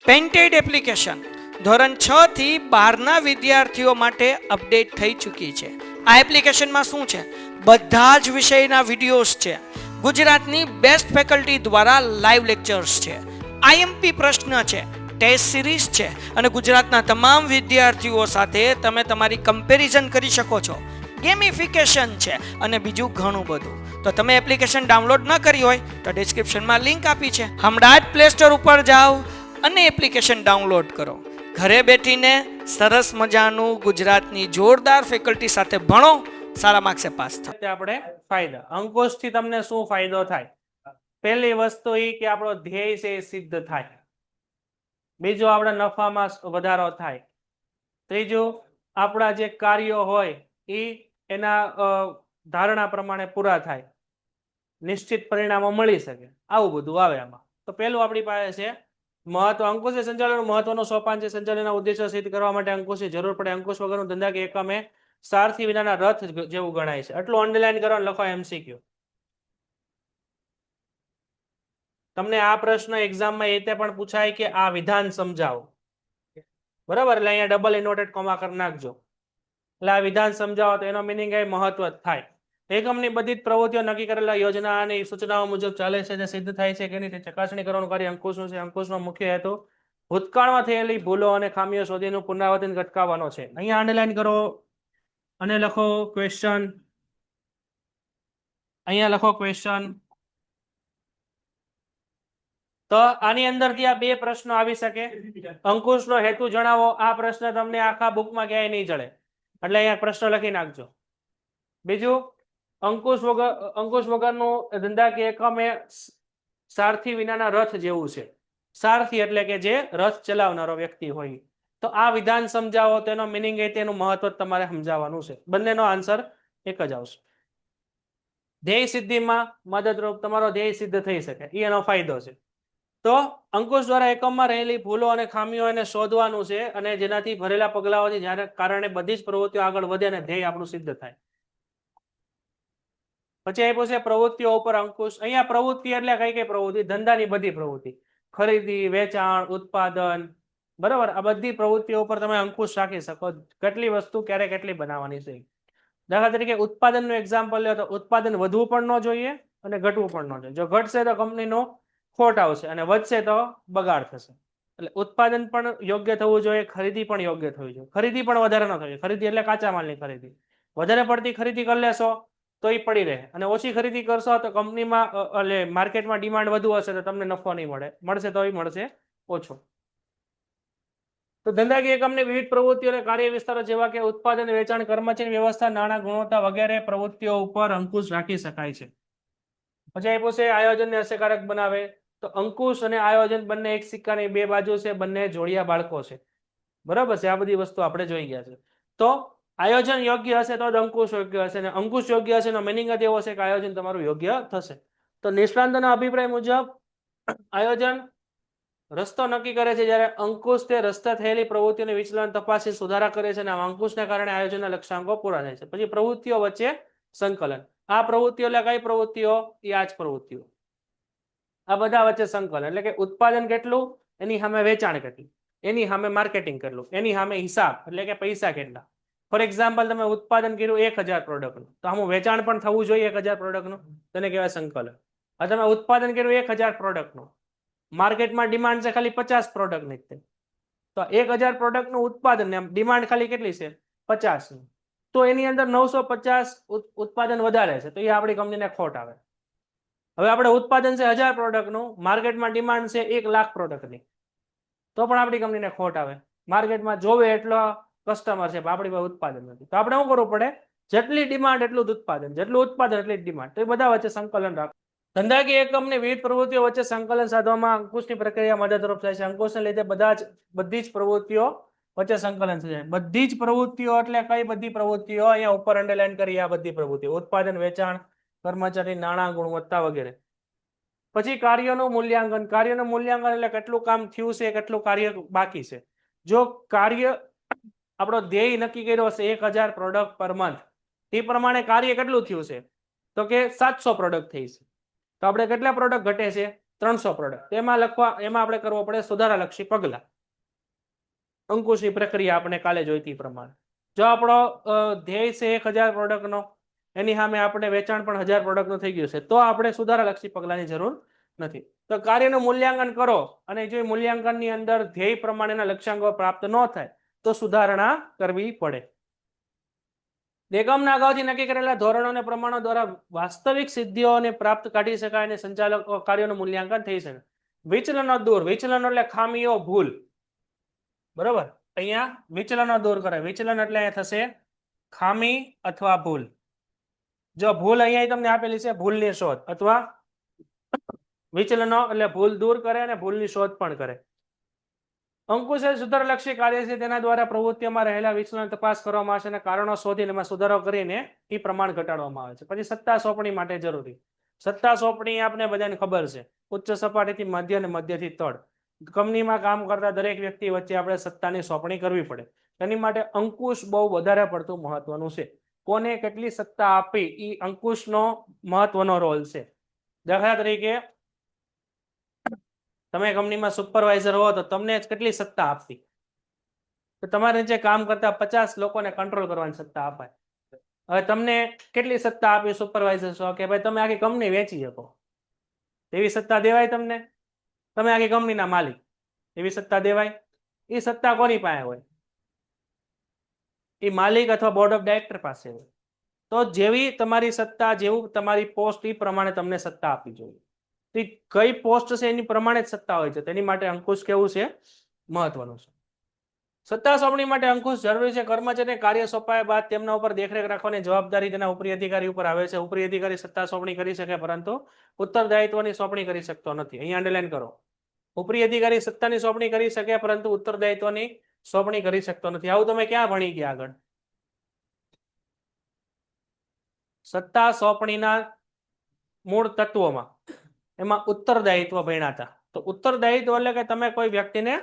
Painted application ધોરણ 6 થી 12ના વિદ્યાર્થીઓ માટે અપડેટ થઈ ચૂકી છે. આ એપ્લિકેશનમાં શું છે? બધા જ વિષયના વિડીયોઝ છે. ગુજરાતની બેસ્ટ ફેકલ્ટી દ્વારા લાઈવ લેક્ચર્સ છે. આઈએમપી પ્રશ્ન છે, ટેસ્ટ સિરીઝ છે અને ગુજરાતના તમામ વિદ્યાર્થીઓ સાથે તમે તમારી કમ્પેરિઝન કરી શકો છો. ગેમિફિકેશન છે અને બીજું ઘણું બધું. તો તમે એપ્લિકેશન ડાઉનલોડ ન કરી હોય તો ડિસ્ક્રિપ્શનમાં લિંક આપી છે. હમણાં જ પ્લે સ્ટોર ઉપર જાઓ અને એપ્લિકેશન ડાઉનલોડ કરો. ઘરે બેઠીને સરસ મજાનું ગુજરાતની જોરદાર ફેકલ્ટી સાથે ભણો, સારા માર્ક્સે પાસ થાય. આપણે ફાયદા અંકોશથી તમને શું ફાયદો થાય? પહેલી વસ્તુ એ કે આપણો ધ્યેય છે એ સિદ્ધ થાય. બીજું આપણા નફામાં વધારો થાય. ત્રીજું આપણા જે કાર્યો હોય એ એના ધારણા પ્રમાણે પૂરા થાય, નિશ્ચિત પરિણામો મળી શકે. આવું બધું આવે આમાં. તો પહેલું આપણી પાસે છે મહત્વ. અંકુશી સંચાલનનું મહત્વનું સોપાન છે. સંચાલનના ઉદ્દેશો સિદ્ધ કરવા માટે અંકુશની જરૂર પડે. અંકુશ વગરનું ધંધાકીય એકમ એ સારથી વિનાના રથ જેવું ગણાય છે. એટલું અંડરલાઈન કરો, લખો MCQ. તમને આ પ્રશ્ન એક્ઝામમાં એ પણ પૂછાય કે આ વિધાન સમજાવો. બરાબર, એટલે અહીંયા ડબલ ઇન્વર્ટેડ કોમા કરી નાખજો. એટલે આ વિધાન સમજાવો તો એનો મિનિંગ એ મહત્વ થાય. એકમની બધી જ પ્રવૃત્તિઓ નક્કી કરેલા યોજના અને સૂચનાઓ મુજબ ચાલે છે, જે સિદ્ધ થાય છે કે નહીં ચકાસણી કરવાનું કાર્ય અંકુશનું છે. અંકુશનો મુખ્ય હેતુ ભૂતકાળમાં થયેલી ભૂલો અને ખામીઓ શોધીનું પુનરાવર્તન અટકાવવાનો છે. અહીંયા અંડરલાઈન કરો અને લખો ક્વેશ્ચન. અહીંયા લખો ક્વેશ્ચન. તો આની અંદરથી આ બે પ્રશ્નો આવી શકે. અંકુશનો હેતુ જણાવો. આ પ્રશ્ન તમને આખા બુકમાં ક્યાંય નહીં ચડે, એટલે અહીંયા પ્રશ્ન લખી નાખજો. બીજું, અંકુશ વગરનું ધંધાકીય એકમ એ સારથી વિનાના રથ જેવું છે. સારથી એટલે કે જે રથ ચલાવનારો વ્યક્તિ હોય. તો આ વિધાન સમજાવો, તેનો મિનિંગ એ તેનું મહત્વ તમારે સમજાવવાનું છે. બંનેનો આન્સર એક જ આવશે. ધ્યેય સિદ્ધિમાં મદદરૂપ, તમારો ધ્યેય સિદ્ધ થઈ શકે, એનો ફાયદો છે. તો અંકુશ દ્વારા એકમમાં રહેલી ભૂલો અને ખામીઓ એને શોધવાનું છે, અને જેનાથી ભરેલા પગલાઓથી જ્યારે કારણે બધી જ પ્રવૃત્તિઓ આગળ વધે અને ધ્યેય આપણું સિદ્ધ થાય. પછી આપ્યું છે પ્રવૃત્તિઓ ઉપર અંકુશ. અહીંયા પ્રવૃત્તિ એટલે કઈ પ્રવૃત્તિ? ધંધાની બધી પ્રવૃત્તિ, ખરીદી, વેચાણ, ઉત્પાદન, બરાબર. આ બધી પ્રવૃત્તિઓ ઉપર તમે અંકુશ રાખી શકો. કેટલી વસ્તુ ક્યારે કેટલી બનાવવાની છે. દાખલા તરીકે ઉત્પાદનનું એક્ઝામ્પલ લો તો ઉત્પાદન વધવું પણ ન જોઈએ અને ઘટવું પણ ન જોઈએ. જો ઘટશે તો કંપનીનો ખોટ આવશે અને વધશે તો બગાડ થશે. એટલે ઉત્પાદન પણ યોગ્ય થવું જોઈએ, ખરીદી પણ યોગ્ય થવી જોઈએ. ખરીદી પણ વધારે ન થવી જોઈએ. ખરીદી એટલે કાચા માલની ખરીદી. વધારે પડતી ખરીદી કરી લેશો તો એ પડી રહે, અને ઓછી ખરીદી કરશો તો કંપનીમાં એટલે માર્કેટમાં ડિમાન્ડ વધુ હશે તો તમને નફો નહીં મળે, મળશે તો મળશે ઓછો. તો ધંધાકીય એકમની વિવિધ પ્રવૃત્તિઓ અને કાર્ય વિસ્તારો જેવા કે ઉત્પાદન, વેચાણ, કર્મચારી વ્યવસ્થા, નાણાં, ગુણવત્તા વગેરે પ્રવૃત્તિઓ ઉપર અંકુશ રાખી શકાય છે. પછી આપ્યું છે આયોજનને અસરકારક બનાવે. તો અંકુશ અને આયોજન બંને એક સિક્કાની બે બાજુ છે, બંને જોડિયા બાળકો છે. બરાબર છે. આ બધી વસ્તુ આપણે જોઈ ગયા છે. તો આયોજન યોગ્ય હશે તો જ અંકુશ યોગ્ય હશે, અને અંકુશ યોગ્ય હશે એનો મિનિંગ જ એવો છે કે આયોજન તમારું યોગ્ય થશે. તો નિષ્ણાંતોના અભિપ્રાય મુજબ આયોજન રસ્તો નક્કી કરે છે, જ્યારે અંકુશ તે રસ્તા થયેલી પ્રવૃત્તિઓને વિચલન તપાસી સુધારા કરે છે, અને અંકુશને કારણે આયોજનના લક્ષ્યાંકો પૂરા થાય છે. પછી પ્રવૃત્તિઓ વચ્ચે સંકલન. આ પ્રવૃત્તિઓ એટલે કઈ પ્રવૃત્તિઓ? એ આ જ પ્રવૃત્તિઓ. આ બધા વચ્ચે સંકલન એટલે કે ઉત્પાદન કેટલું, એની સામે વેચાણ કેટલું, એની સામે માર્કેટિંગ કેટલું, એની સામે હિસાબ એટલે કે પૈસા કેટલા. ફોર એક્ઝામ્પલ, તમે ઉત્પાદન કર્યું 1000 પ્રોડક્ટનું, તો આમાં વેચાણ પણ થવું જોઈએ 1000 પ્રોડક્ટનું, તેને કહેવાય સંકલન. હવે તમે ઉત્પાદન કર્યું 1000 પ્રોડક્ટનું, માર્કેટમાં ડિમાન્ડ છે ખાલી 50 પ્રોડક્ટની, તો 1000 પ્રોડક્ટનું ઉત્પાદન, ડિમાન્ડ ખાલી કેટલી છે? 50. તો એની અંદર 950 ઉત્પાદન વધારે છે, તો એ આપણી કંપનીને ખોટ આવે. હવે આપણે ઉત્પાદન છે 1000 પ્રોડક્ટનું, માર્કેટમાં ડિમાન્ડ છે 1 લાખ પ્રોડક્ટની, તો પણ આપણી કંપનીને ખોટ આવે. માર્કેટમાં જોવે એટલો કસ્ટમર છે, આપણી પાસે ઉત્પાદન નથી. તો આપણે શું કરવું પડે? જેટલી ડિમાન્ડ એટલું જ ઉત્પાદન, જેટલું ઉત્પાદન એટલી ડિમાન્ડ. તો એ બધા વચ્ચે સંકલન રાખો. ધંધાકીય એકમની વિવિધ પ્રવૃત્તિઓ વચ્ચે સંકલન સાધવામાં અંકુશની પ્રક્રિયા મદદરૂપ થાય છે. અંકુશને લીધે બધી જ પ્રવૃત્તિઓ વચ્ચે સંકલન થઈ જાય. બધી જ પ્રવૃત્તિઓ એટલે કઈ બધી પ્રવૃત્તિઓ? અહીંયા ઉપર અંડરલાઈન કરી આ બધી પ્રવૃત્તિઓ: ઉત્પાદન, વેચાણ, કર્મચારી, નાણાં, ગુણવત્તા વગેરે. પછી કાર્યનું મૂલ્યાંકન. કાર્યનું મૂલ્યાંકન એટલે કેટલું કામ થયું છે, કેટલું કાર્ય બાકી છે. જો કાર્ય આપણો ધ્યેય નક્કી કર્યો હશે 1000 પ્રોડક્ટ પર મંથ, તે પ્રમાણે કાર્ય કેટલું થયું છે? તો કે 700 પ્રોડક્ટ થઈ છે. તો આપણે કેટલા પ્રોડક્ટ ઘટે છે? 300 પ્રોડક્ટ. એમાં આપણે કરવો પડે સુધારાલક્ષી પગલા. અંકુશની પ્રક્રિયા આપણે કાલે જોઈતી પ્રમાણે. જો આપણો ધ્યેય છે 1000 પ્રોડક્ટનો, એની સામે આપણે વેચાણ પણ 1000 પ્રોડક્ટનું થઈ ગયું છે, તો આપણે સુધારાલક્ષી પગલાની જરૂર નથી. તો કાર્યનું મૂલ્યાંકન કરો અને જો મૂલ્યાંકનની અંદર ધ્યેય પ્રમાણેના લક્ષ્યાંકો પ્રાપ્ત ન થાય તો સુધારણા કરવી પડે. નિગમના અગાઉથી નક્કી કરેલા ધોરણો અને પ્રમાણો દ્વારા વાસ્તવિક સિદ્ધિઓને પ્રાપ્ત કાઢી શકાય અને સંચાલક કાર્યોનું મૂલ્યાંકન થઈ શકે. વિચલનો દૂર. વિચલનો એટલે ખામીઓ, ભૂલ. બરોબર, અહીંયા વિચલનો દૂર કરે. વિચલન એટલે અહીંયા થશે ખામી અથવા ભૂલ. જો ભૂલ અહીંયા તમને આપેલી છે, ભૂલની શોધ, અથવા વિચલનો એટલે ભૂલ દૂર કરે અને ભૂલની શોધ પણ કરે. અંકુશ એ સુધારલક્ષી કાર્ય છે, તેના દ્વારા પ્રવૃત્તિઓમાં રહેલા વિચલન તપાસ કરવામાં આવશે અને કારણો શોધીને એમાં સુધારો કરીને એ પ્રમાણ ઘટાડવામાં આવે છે. પછી સત્તા સોંપણી માટે જરૂરી. સત્તા સોંપણી આપણે બધાને ખબર છે, ઉચ્ચ સપાટીથી મધ્ય અને મધ્યથી તળ. કંપનીમાં કામ કરતા દરેક વ્યક્તિ વચ્ચે આપણે સત્તાની સોંપણી કરવી પડે. એની માટે અંકુશ બહુ વધારે પડતું મહત્વનું છે. કોને કેટલી સત્તા આપી એ અંકુશનો મહત્વનો રોલ છે. દાખલા તરીકે તમે કંપનીમાં સુપરવાઇઝર હો તો તમને કેટલી સત્તા આપતી? તો તમારે જે કામ કરતા 50 લોકોને કંટ્રોલ કરવાની સત્તા અપાય. હવે તમને કેટલી સત્તા આપી સુપરવાઇઝર છો કે ભાઈ તમે આખી કંપની વેચી શકો, એવી સત્તા દેવાય તમને? તમે આખી કંપનીના માલિક, એવી સત્તા દેવાય? એ સત્તા કોની પાસે હોય? એ માલિક અથવા બોર્ડ ઓફ ડાયરેક્ટર પાસે હોય. તો જેવી તમારી સત્તા, જેવું તમારી પોસ્ટ, એ પ્રમાણે તમને સત્તા આપવી જોઈએ. કઈ પોસ્ટ છે એની પ્રમાણે જ સત્તા હોય છે. તેની માટે અંકુશ કેવું છે? મહત્વનું છે. સત્તા સોંપણી માટે અંકુશ જરૂરી છે. કર્મચારીને કાર્ય સોંપાયા બાદ તેમના ઉપર દેખરેખ રાખવાની જવાબદારી તેના ઉપરી અધિકારી ઉપર આવે છે. ઉપરી અધિકારી સત્તા સોંપણી કરી શકે પરંતુ ઉત્તરદાયિત્વની સોંપણી કરી શકતો નથી. અહીંયા અંડરલાઈન કરો. ઉપરી અધિકારી સત્તાની સોંપણી કરી શકે પરંતુ ઉત્તરદાયિત્વની સોંપણી કરી શકતો નથી. આવું તમે ક્યાં ભણી ગયા આગળ? સત્તા સોંપણીના મૂળ તત્વોમાં એમાં ઉત્તરદાયિત્વ ભણ્યા હતા. તો ઉત્તરદાયિત્વ એટલે કે તમે કોઈ વ્યક્તિને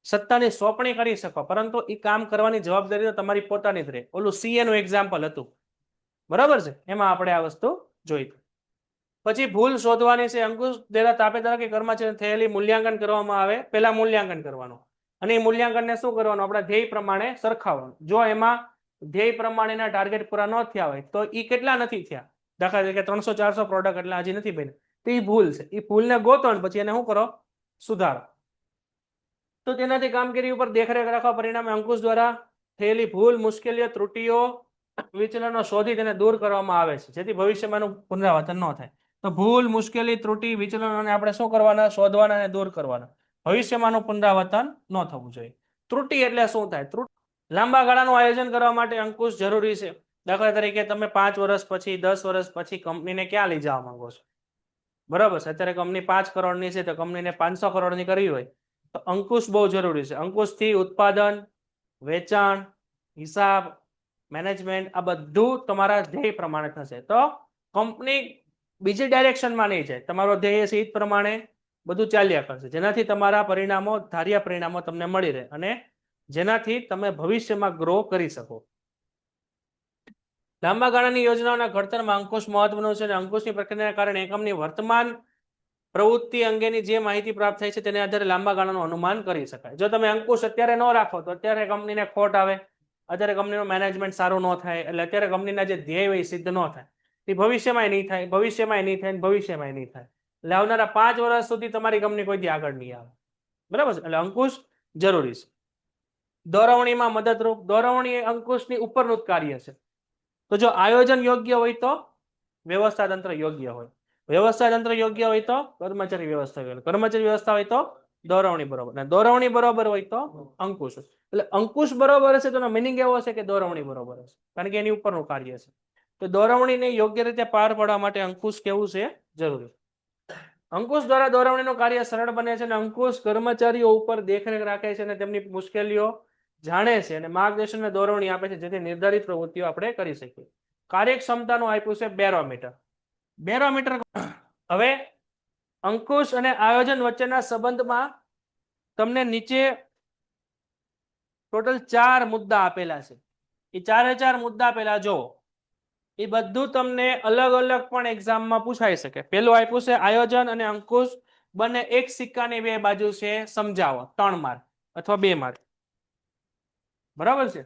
સત્તાની સોંપણી કરી શકો પરંતુ એ કામ કરવાની જવાબદારી તો તમારી પોતાની જ રહે. ઓલું સીએ નું એક્ઝામ્પલ હતું, બરાબર છે? એમાં આપણે આ વસ્તુ જોઈ. પછી ભૂલ શોધવાની છે. અંકુશ દ્વારા તાપેદાર કે કર્મચારી થયેલી મૂલ્યાંકન કરવામાં આવે. પહેલા મૂલ્યાંકન કરવાનું અને એ મૂલ્યાંકનને શું કરવાનું? આપણા ધ્યેય પ્રમાણે સરખાવવાનું. જો એમાં ધ્યેય પ્રમાણેના ટાર્ગેટ પૂરા ન થયા હોય તો એ કેટલા નથી થયા, દાખલા તરીકે 300-400 પ્રોડક્ટ એટલે હજી નથી બન્યું, તો એ ભૂલ છે. એ ભૂલને ગોતો પછી એને શું કરો? સુધારો. તો તેનાથી કામગીરી ઉપર દેખરેખ રાખવા પરિણામે અંકુશ દ્વારા થયેલી ભૂલ, મુશ્કેલીઓ, ત્રુટીઓ, વિચલનો શોધી તેને દૂર કરવામાં આવે છે, જેથી ભવિષ્યમાં એનું પુનરાવર્તન ન થાય. તો ભૂલ, મુશ્કેલી, ત્રુટી, વિચલનોને આપણે શું કરવાના? શોધવાના અને દૂર કરવાના. ભવિષ્યમાં પુનરાવર્તન ન થવું જોઈએ. ત્રુટી એટલે શું થાય? લાંબા ગાળાનું આયોજન કરવા માટે અંકુશ જરૂરી છે. દાખલા તરીકે તમે 5 વર્ષ પછી, 10 વર્ષ પછી કંપનીને ક્યાં લઈ જવા માંગો છો? બરાબર છે, અત્યારે કંપની 5 કરોડની છે તો કંપનીને 500 કરોડની કરવી હોય તો અંકુશ બહુ જરૂરી છે. અંકુશથી ઉત્પાદન, વેચાણ, હિસાબ, મેનેજમેન્ટ આ બધું તમારા ધ્યેય પ્રમાણે થશે. તો કંપની બીજી ડાયરેક્શનમાં નહીં જાય. તમારો ધ્યેય છે એ જ પ્રમાણે બધું ચાલ્યા કરશે, જેનાથી તમારા પરિણામો, ધાર્યા પરિણામો તમને મળી રહે અને જેનાથી તમે ભવિષ્યમાં ગ્રો કરી શકો. લાંબા ગાળાની યોજનાઓના ઘડતરમાં અંકુશ મહત્વનું છે અને અંકુશની પ્રક્રિયાના કારણે એકમની વર્તમાન પ્રવૃત્તિ અંગેની જે માહિતી પ્રાપ્ત થાય છે તેને આધારે લાંબા ગાળાનું અનુમાન કરી શકાય. જો તમે અંકુશ અત્યારે ન રાખો તો અત્યારે કંપનીને ખોટ આવે, અત્યારે કંપનીનું મેનેજમેન્ટ સારું ન થાય, એટલે અત્યારે કંપનીના જે ધ્યેય હોય સિદ્ધ ન થાય, એ ભવિષ્યમાં નહીં થાય, ભવિષ્યમાં નહીં થાય, ભવિષ્યમાં નહીં થાય. એટલે આવનારા 5 વર્ષ સુધી તમારી કંપની કોઈથી આગળ નહીં આવે. બરાબર છે? એટલે અંકુશ જરૂરી છે. દોરવણીમાં મદદરૂપ. દોરવણી એ અંકુશની ઉપરનું જ કાર્ય છે. તો જો આયોજન યોગ્ય હોય તો વ્યવસ્થા તંત્ર યોગ્ય હોય, વ્યવસ્થા તંત્ર યોગ્ય હોય તો કર્મચારી વ્યવસ્થા યોગ્ય, કર્મચારી વ્યવસ્થા હોય તો દોરવણી બરોબર, અને દોરવણી બરોબર હોય તો અંકુશ. એટલે અંકુશ બરોબર હશે તો એનો મિનિંગ એવો હશે કે દોરવણી બરોબર હશે, કારણ કે એની ઉપરનું કાર્ય છે. તો દોરવણીને યોગ્ય રીતે પાર પાડવા માટે અંકુશ કેવું છે? જરૂરી. અંકુશ દ્વારા દોરવણીનું કાર્ય સરળ બને છે અને અંકુશ કર્મચારીઓ ઉપર દેખરેખ રાખે છે અને તેમની મુશ્કેલીઓ જાણે છે અને માર્ગદર્શન અને દોરવણી આપે છે, જેથી નિર્ધારિત પ્રવૃત્તિઓ આપણે કરી શકીએ. કાર્યક્ષમતાનું આપ્યું છે બેરોમીટર. બેરોમીટર હવે અંકુશ અને આયોજન વચ્ચેના સંબંધમાં તમને નીચે ટોટલ 4 મુદ્દા આપેલા છે. એ 4 મુદ્દા આપેલા જો એ બધું તમને અલગ અલગ પણ એક્ઝામમાં પૂછાઈ શકે. પેલું આપ્યું છે આયોજન અને અંકુશ બંને એક સિક્કાની બે બાજુ છે સમજાવો 3 માર્ક અથવા 2 માર્ક બરાબર છે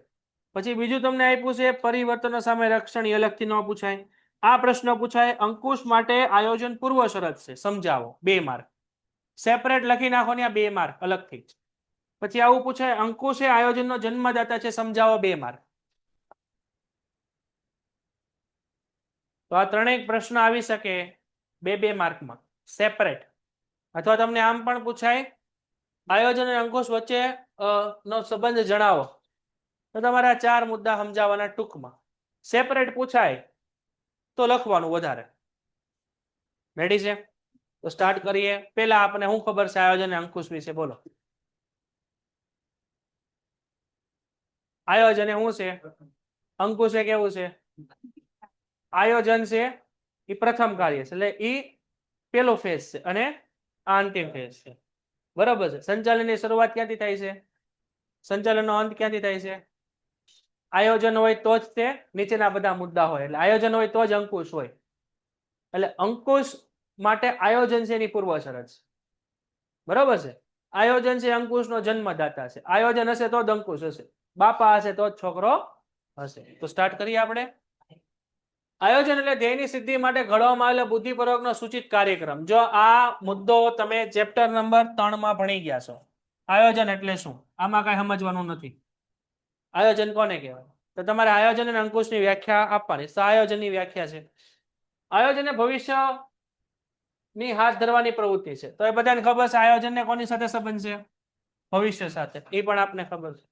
પછી બીજું તમને આપ્યું છે પરિવર્તનો સામે રક્ષણ એ અલગથી ન પૂછાય આ પ્રશ્ન પૂછાય અંકુશ માટે આયોજન પૂર્વ શરત છે સમજાવો 2 માર્ક સેપરેટ લખી નાખો ને 2 માર્ક અલગથી પછી આવું પૂછાય અંકુશ એ આયોજનનો જન્મદાતા છે સમજાવો 2 માર્ક તો આ ત્રણેય પ્રશ્ન આવી શકે 2 માર્કમાં સેપરેટ અથવા તમને આમ પણ પૂછાય આયોજન અને અંકુશ વચ્ચે નો સંબંધ જણાવો તો તમારે આ 4 મુદ્દા સમજાવવાના ટૂંકમાં સેપરેટ પૂછાય તો લખવાનું વધારે રેડી છે તો સ્ટાર્ટ કરીએ પહેલા આપણે શું ખબર છે આયોજન અને અંકુશ વિશે બોલો આયોજન એ શું છે અંકુશ એ કેવું છે આયોજન છે એ પ્રથમ કાર્ય છે એટલે એ પેલો ફેઝ છે અને આ અંતિમ ફેઝ છે બરાબર છે સંચાલનની શરૂઆત ક્યાંથી થાય છે સંચાલનનો અંત ક્યાંથી થાય છે આયોજન હોય તો જ તે નીચેના બધા મુદ્દા હોય એટલે આયોજન હોય તો જ અંકુશ હોય એટલે અંકુશ માટે આયોજન છે એની પૂર્વ શરત છે બરાબર છે આયોજન છે અંકુશનો જન્મદાતા છે આયોજન હશે તો જ અંકુશ હશે બાપા હશે તો જ છોકરો હશે તો સ્ટાર્ટ કરીએ આપણે આયોજન એટલે ધ્યેયની સિદ્ધિ માટે ઘડવામાં આવેલા બુદ્ધિપૂર્વકનો સૂચિત કાર્યક્રમ જો આ મુદ્દો તમે ચેપ્ટર નંબર 3 માં ભણી ગયા છો આયોજન એટલે શું આમાં કઈ સમજવાનું નથી આયોજન કોને કહેવાય તો તમારે આયોજન અને અંકુશની વ્યાખ્યા આપવાની તો આયોજનની વ્યાખ્યા છે આયોજન એ ભવિષ્યની હાથ ધરવાની પ્રવૃત્તિ છે તો એ બધાને ખબર છે આયોજનને કોની સાથે સંબંધ છે ભવિષ્ય સાથે એ પણ આપને ખબર છે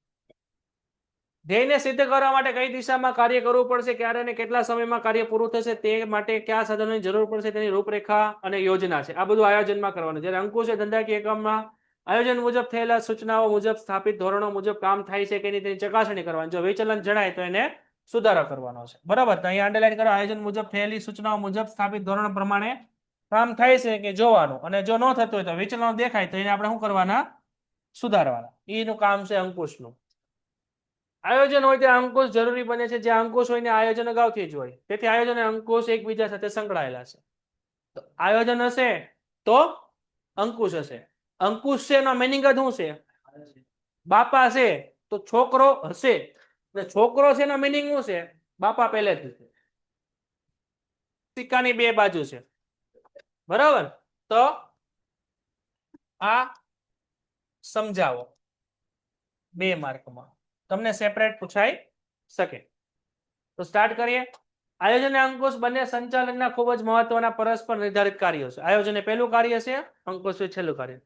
ધ્યેયને સિદ્ધ કરવા માટે કઈ દિશામાં કાર્ય કરવું પડશે ક્યારે અને કેટલા સમયમાં કાર્ય પૂરું થશે તે માટે કયા સાધનોની જરૂર પડશે તેની રૂપરેખા અને યોજના છે આ બધું આયોજનમાં કરવાનું જ્યારે અંકુશ એ ધંધાકીય એકમમાં આયોજન મુજબ થયેલા સૂચનાઓ મુજબ સ્થાપિત ધોરણો મુજબ કામ થાય છે કે નહીં તેની ચકાસણી કરવાની જો વિચલન જણાય તો એને સુધારો કરવાનો છે બરાબર તો અહીંયા અંડરલાઈન કરો આયોજન મુજબ થયેલી સૂચનાઓ મુજબ સ્થાપિત ધોરણો પ્રમાણે કામ થાય છે કે જોવાનું અને જો ન થતું હોય તો વિચલનો દેખાય તો એને આપણે શું કરવાના સુધારવાના એનું કામ છે અંકુશનું આયોજન હોય ત્યાં અંકુશ જરૂરી બને છે જે અંકુશ હોય ને આયોજન અગાઉથી જ હોય તેથી આયોજન અને અંકુશ એકબીજા સાથે સંકળાયેલા છે તો આયોજન હશે તો અંકુશ હશે અંકુશ છે એનો મિનિંગ જ શું છે બાપા છે તો છોકરો હશે અને છોકરો છે એનો મિનિંગ શું છે બાપા પહેલેથી છે સિક્કાની બે બાજુ છે બરાબર તો આ સમજાવો 2 માર્કમાં તમને સેપરેટ પૂછાઈ શકે તો સ્ટાર્ટ કરીએ આયોજન અને અંકુશ બંને સંચાલનના ખૂબ જ મહત્વના પરસ્પર નિર્ધારિત કાર્યો છે આયોજન એ પહેલું કાર્ય છે અંકુશ એ છેલ્લું કાર્ય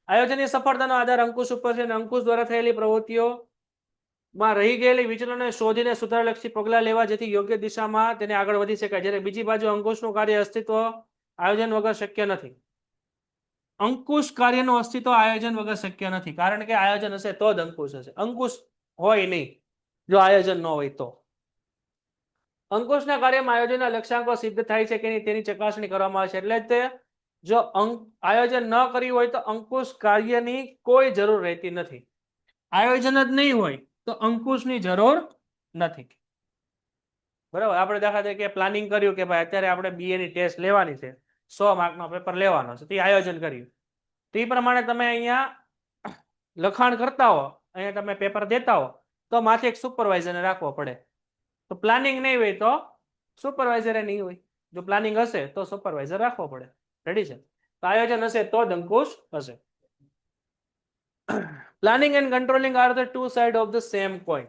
આયોજનની સફળતાનો આધાર અંકુશ ઉપર છે અને અંકુશ દ્વારા થયેલી પ્રવૃત્તિઓમાં રહી ગયેલી વિચલનોને શોધીને સુધારલક્ષી પગલાં લેવા જેથી યોગ્ય દિશામાં તેને આગળ વધી શકાય જ્યારે બીજી બાજુ અંકુશનું કાર્ય અસ્તિત્વ આયોજન વગર શક્ય નથી અંકુશ કાર્યનું અસ્તિત્વ આયોજન વગર શક્ય નથી કારણ કે આયોજન હશે તો જ અંકુશ હશે અંકુશ હોય નહીં જો આયોજન ન હોય તો અંકુશના કાર્યમાં આયોજનના લક્ષ્યાંકો સિદ્ધ થાય છે કે નહીં તેની ચકાસણી કરવામાં આવે છે એટલે તે જો આયોજન ન કર્યું હોય તો અંકુશ કાર્યની કોઈ જરૂર રહેતી નથી આયોજન જ નહીં હોય તો અંકુશની જરૂર નથી બરાબર આપણે દાખલા તરીકે પ્લાનિંગ કર્યું કે ભાઈ અત્યારે આપણે BA ની ટેસ્ટ લેવાની છે 100 માર્કનો પેપર લેવાનો છે તે આયોજન કર્યું તો એ પ્રમાણે તમે અહીંયા લખાણ કરતા હો અહીંયા તમે પેપર દેતા હો તો માથે એક સુપરવાઇઝરને રાખવો પડે તો પ્લાનિંગ નહીં હોય તો સુપરવાઇઝર નહીં હોય જો પ્લાનિંગ હશે તો સુપરવાઇઝર રાખવો પડે રેડી છે તો આયોજન હશે તો જ અંકુશ હશે planning and controlling are the two side of the same coin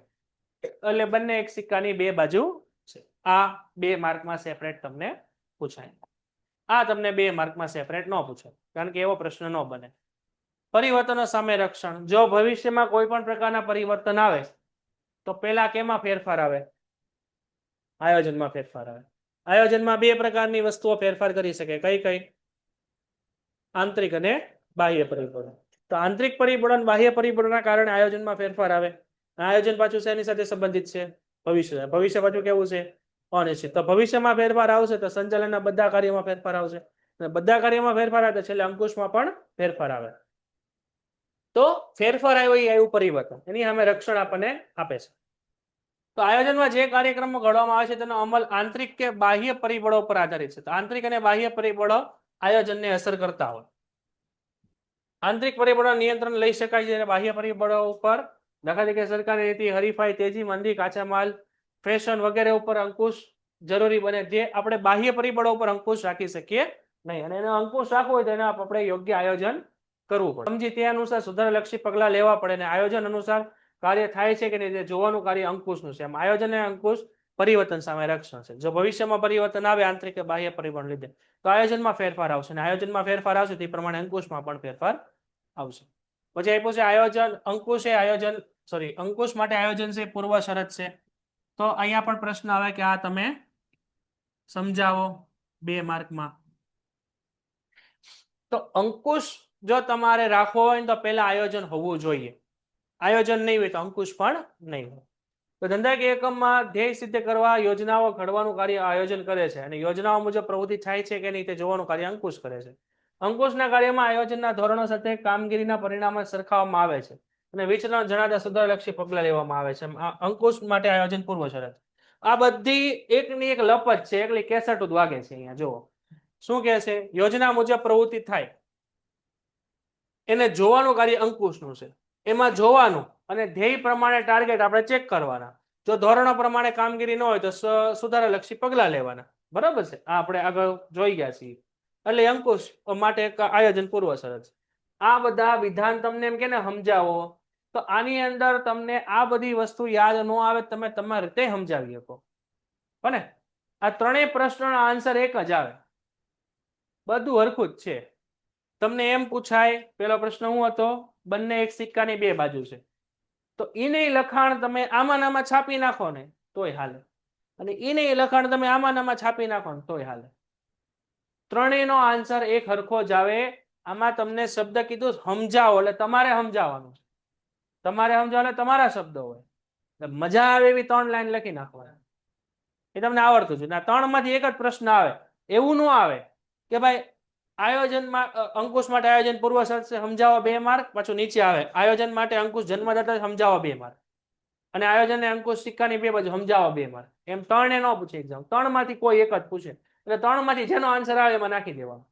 એટલે બંને એક સિક્કાની બે બાજુ છે આ 2 માર્કમાં સેપરેટ તમને પૂછાય આ તમને 2 માર્કમાં સેપરેટ ન પૂછાય કારણ કે એવો પ્રશ્ન ન બને પરિવર્તનો સામે રક્ષણ જો ભવિષ્યમાં કોઈ પણ પ્રકારના પરિવર્તન આવે તો પહેલા કેમાં ફેરફાર આવે આયોજનમાં ફેરફાર આવે આયોજનમાં 2 પ્રકારની વસ્તુઓ ફેરફાર કરી શકે કઈ કઈ આંતરિક અને બાહ્ય પરિબળો તો આંતરિક પરિબળો અને બાહ્ય પરિબળોના કારણે આયોજનમાં ફેરફાર આવે આયોજન પાછું શેની સાથે સંબંધિત છે ભવિષ્ય ભવિષ્ય પાછું કેવું છે અનિશ્ચિત તો ભવિષ્યમાં ફેરફાર આવશે તો સંચાલનના બધા કાર્યોમાં ફેરફાર આવશે અને બધા કાર્યોમાં ફેરફાર આવે તો છેલ્લે અંકુશમાં પણ ફેરફાર આવે તો ફેરફાર આવ્યો એ આવ્યું પરિવર્તન એની સામે રક્ષણ આપણને આપે છે તો આયોજનમાં જે કાર્યક્રમો ઘડવામાં આવે છે તેનો અમલ આંતરિક કે બાહ્ય પરિબળો પર આધારિત છે તો આંતરિક અને બાહ્ય પરિબળો આયોજનને અસર કરતા હોય આંતરિક પરિબળો નિયંત્રણ લઈ શકાય છે બાહ્ય પરિબળો ઉપર, દાખલા તરીકે સરકારી નીતિ, હરીફાઈ, તેજી, મંદી, કાચા માલ, ફેશન વગેરે ઉપર અંકુશ જરૂરી બને, જે આપણે બાહ્ય પરિબળો ઉપર અંકુશ રાખી શકીએ નહીં. અને એનો અંકુશ રાખવો હોય તો એના આપણે યોગ્ય આયોજન કરવું પડે. સમજી તે અનુસાર સુધારાલક્ષી પગલાં લેવા પડે અને આયોજન અનુસાર કાર્ય થાય છે કે નહીં તે જોવાનું કાર્ય અંકુશનું છે. એમ આયોજન અને અંકુશ પરિવર્તન સામે રક્ષણ છે. જો ભવિષ્યમાં પરિવર્તન આવે આંતરિક કે બાહ્ય પરિબળ લીધે તો આયોજનમાં ફેરફાર આવશે, અને આયોજનમાં ફેરફાર આવશે તે પ્રમાણે અંકુશમાં પણ ફેરફાર આવશે. પછી આપ્યું છે આયોજન, અંકુશ એ આયોજન અંકુશ માટે આયોજન છે પૂર્વ શરત છે. તો અહીંયા પણ પ્રશ્ન આવે કે આ તમે સમજાવો 2 માર્કમાં. તો અંકુશ જો તમારે રાખવો હોય તો પહેલા આયોજન હોવું જોઈએ. આયોજન નહીં હોય તો અંકુશ પણ નહીં હોય. તો ધંધાકીય એકમમાં ધ્યેય સિદ્ધ કરવા યોજનાઓ ઘડવાનું કાર્ય આયોજન કરે છે, અને યોજનાઓ મુજબ પ્રવૃત્તિ થાય છે કે નહીં તે જોવાનું કાર્ય અંકુશ કરે છે. અંકુશના કાર્યમાં આયોજનના ધોરણો સાથે કામગીરીના પરિણામો સરખાવવામાં આવે છે અને વિચલન જણાતા સુધારલક્ષી પગલાં લેવામાં આવે છે. અંકુશ માટે આયોજન પૂર્વ શરત. આ બધી એકની એક લપત છે, એકલી કેસટ જ વાગે છે. અહીંયા જુઓ શું કહે છે, યોજના મુજબ પ્રવૃત્તિ થાય એને જોવાનું કાર્ય અંકુશનું છે. એમાં જોવાનું અને ધ્યેય પ્રમાણે ટાર્ગેટ આપણે ચેક કરવાના. જો ધોરણો પ્રમાણે કામગીરી ન હોય તો સુધારાલક્ષી પગલાં લેવાના. બરાબર છે, આ આપણે આગળ જોઈ ગયા છીએ. એટલે અંકુશ માટે આયોજન પૂર્વ શરત. આ બધા વિધાન તમને એમ કે ને સમજાવો, તો આની અંદર તમને આ બધી વસ્તુ યાદ ન આવે તમે તમારી રીતે સમજાવી શકો. બને આ ત્રણેય પ્રશ્નોના આન્સર એક જ આવે, બધું હરખું જ છે. તમને એમ પૂછાય, પેલો પ્રશ્ન શું હતો, બંને એક સિક્કાની 2 બાજુ છે, તો ઈને લખાણ તમે આમાં આમાં છાપી નાખો ને તોય હાલે, અને ઈને લખાણ તમે આમાં આમાં છાપી નાખો ને તોય હાલે. ત્રણેયનો આન્સર એક હરખો જ આવે. આમાં તમને શબ્દ કીધું સમજાવો એટલે તમારે સમજાવવાનું, તમારે સમજાવો એટલે તમારા શબ્દો હોય. મજા આવે એવી 3 લાઈન લખી નાખવાના, એ તમને આવડતું છે. 3 માંથી એક જ પ્રશ્ન આવે. એવું ન આવે કે ભાઈ આયોજનમાં અંકુશ માટે આયોજન પૂર્વ શરત સમજાવો 2 માર્ક, પાછું નીચે આવે આયોજન માટે અંકુશ જન્મદાતા સમજાવો 2 માર્ક, અને આયોજન ને અંકુશ સિક્કાની 2 બાજુ સમજાવો 2 માર્ક. એમ 3 ન પૂછે એક્ઝામ. 3 માંથી કોઈ એક જ પૂછે, એટલે 3 માંથી જેનો આન્સર આવે એમાં નાખી દેવાનો,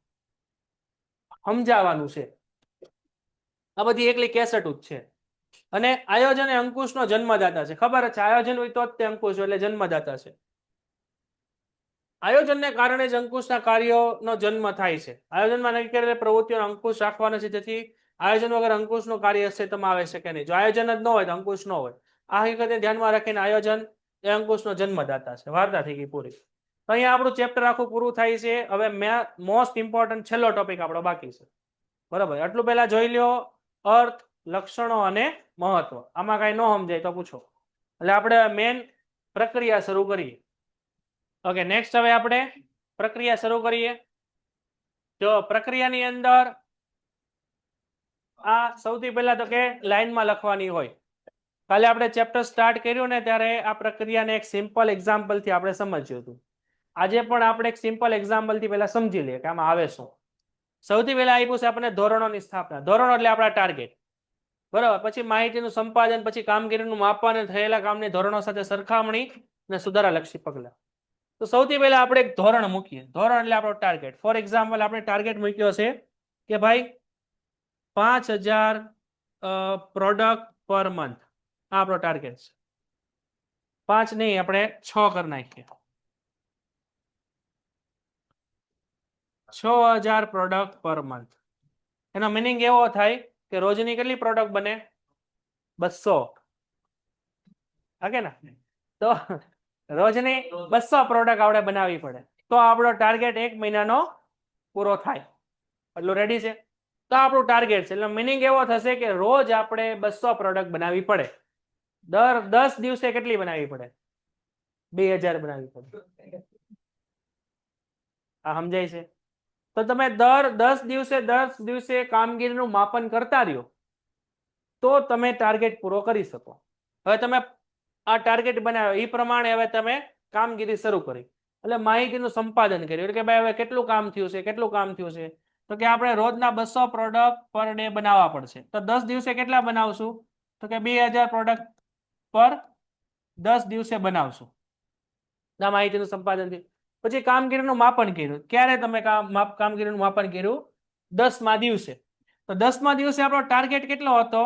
સમજાવવાનું છે. આ બધી એકલી કેસેટ જ છે. અને આયોજન એ અંકુશનો જન્મદાતા છે, ખબર છે. આયોજન હોય તો જ તે અંકુશ હોય, એટલે જન્મદાતા છે. આયોજનને કારણે જ અંકુશના કાર્યોનો જન્મ થાય છે. આયોજનમાં નક્કી કરેલી પ્રવૃત્તિઓનો અંકુશ રાખવાનો છે, જેથી આયોજન વગર અંકુશનું કાર્ય અસ્તિત્વમાં આવે શકે નહીં. જો આયોજન જ ન હોય તો અંકુશ ન હોય. આ હકીકતને ધ્યાનમાં રાખીને આયોજન એ અંકુશનો જન્મદાતા છે. વાર્તા થઈ ગઈ પૂરી. તો અહીંયા આપણું ચેપ્ટર આખું પૂરું થાય છે. હવે મોસ્ટ ઇમ્પોર્ટન્ટ છેલ્લો ટોપિક આપણો બાકી છે. બરાબર, આટલું પહેલા જોઈ લ્યો અર્થ, લક્ષણો અને મહત્વ. આમાં કઈ ન સમજાય તો પૂછો, એટલે આપણે મેન પ્રક્રિયા શરૂ કરીએ. ઓકે, નેક્સ્ટ હવે આપણે પ્રક્રિયા શરૂ કરીએ. તો પ્રક્રિયાની અંદર આ સૌથી પહેલા તો કે લાઈનમાં લખવાની હોય. કાલે આપણે ચેપ્ટર સ્ટાર્ટ કર્યું ને ત્યારે આ પ્રક્રિયાને એક સિમ્પલ એક્ઝામ્પલથી આપણે સમજ્યું હતું. આજે પણ આપણે એક સિમ્પલ એક્ઝામ્પલથી પહેલા સમજી લઈએ કે આમાં આવે શું. સૌથી પહેલા આપ્યું છે આપણને ધોરણોની સ્થાપના. ધોરણો એટલે આપણા ટાર્ગેટ, બરાબર. પછી માહિતીનું સંપાદન, પછી કામગીરીનું માપન અને થયેલા કામની ધોરણો સાથે સરખામણી અને સુધારાલક્ષી પગલાં. તો સૌથી પહેલા આપણે એક ધોરણ મૂકીએ. ધોરણ એટલે આપણો ટાર્ગેટ. ફોર એક્ઝામ્પલ આપણે ટાર્ગેટ મૂક્યો છે કે ભાઈ 5000 પ્રોડક્ટ પર મંથ. આ આપણો ટાર્ગેટ છે. 5 નહીં, આપણે 6 કરી નાખીએ. 6000 પ્રોડક્ટ પર મંથ. એનો મિનિંગ એવો થાય કે રોજની કેટલી પ્રોડક્ટ બને? 200. ઓકે ને? તો રોજની 200 પ્રોડક્ટ આપણે બનાવવી પડે તો આપણો ટાર્ગેટ 1 મહિનાનો પૂરો થાય. એટલું રેડી છે? તો આપણું ટાર્ગેટ છે. એટલે મિનિંગ એવો થશે કે રોજ આપણે 200 પ્રોડક્ટ બનાવવી પડે. દર 10 દિવસે કેટલી બનાવવી પડે? 2000 બનાવવી પડે. આ સમજાય છે? તો તમે દર 10 દિવસે કામગીરીનું માપન કરતા રહ્યો તો તમે ટાર્ગેટ પૂરો કરી શકો. હવે તમે આ ટાર્ગેટ બનાવ્યો એ પ્રમાણે હવે તમે કામગીરી શરૂ કરી, એટલે માહિતીનું સંપાદન કર્યું. એટલે કે ભાઈ હવે કેટલું કામ થયું છે, કેટલું કામ થયું છે, તો કે આપણે રોજના 200 પ્રોડક્ટ પર ડે બનાવવા પડશે. તો 10 દિવસે કેટલા બનાવશું? તો કે 2000 પ્રોડક્ટ પર 10 દિવસે બનાવશું. આ માહિતીનું સંપાદન થયું. પછી કામગીરીનું માપન કર્યું. ક્યારે તમે કામગીરીનું માપન કર્યું? 10મા દિવસે. તો 10મા દિવસે આપણો ટાર્ગેટ કેટલો હતો?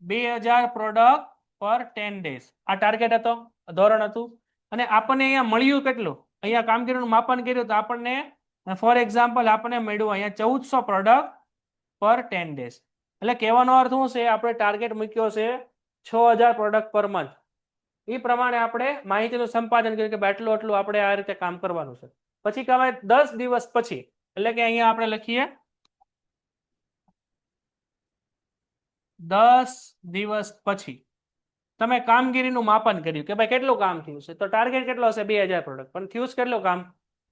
2000 પ્રોડક્ટ પર 10 ડેઝ. આ ટાર્ગેટ હતો, ધોરણ હતું. અને આપણને અહીંયા મળ્યું કેટલું? અહીંયા કામગીરીનું માપન કર્યું તો આપણને ફોર એક્ઝામ્પલ આપણને મળ્યું અહીંયા 1400 પ્રોડક્ટ પર 10 ડેઝ. એટલે કહેવાનો અર્થ શું છે? આપણે ટાર્ગેટ મૂક્યો છે 6000 પ્રોડક્ટ પર મંથ. એ પ્રમાણે આપણે માહિતીનું સંપાદન કર્યું કે આટલું આટલું આપણે આ રીતે કામ કરવાનું છે. પછી કહેવાય 10 દિવસ પછી, એટલે કે અહીંયા આપણે લખીએ 10 દિવસ પછી તમે કામગીરીનું માપન કર્યું કે ભાઈ કેટલું કામ થયું છે. તો ટાર્ગેટ કેટલો હશે? 2000 પ્રોડક્ટ, પણ થયું કેટલું કામ?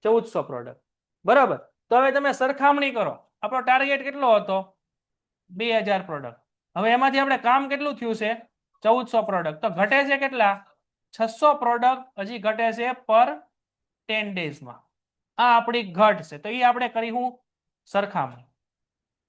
1400 પ્રોડક્ટ. બરાબર. તો હવે તમે સરખામણી કરો, આપણો ટાર્ગેટ કેટલો હતો? 2000 પ્રોડક્ટ. હવે એમાંથી આપણે કામ કેટલું થયું છે? 1400 પ્રોડક્ટ. તો ઘટે છે કેટલા? 600 પ્રોડક્ટ હજી ઘટે છે પર 10 ડેઝમાં. આ આપણી ઘટ છે. તો એ આપણે કરીશું સરખામણી.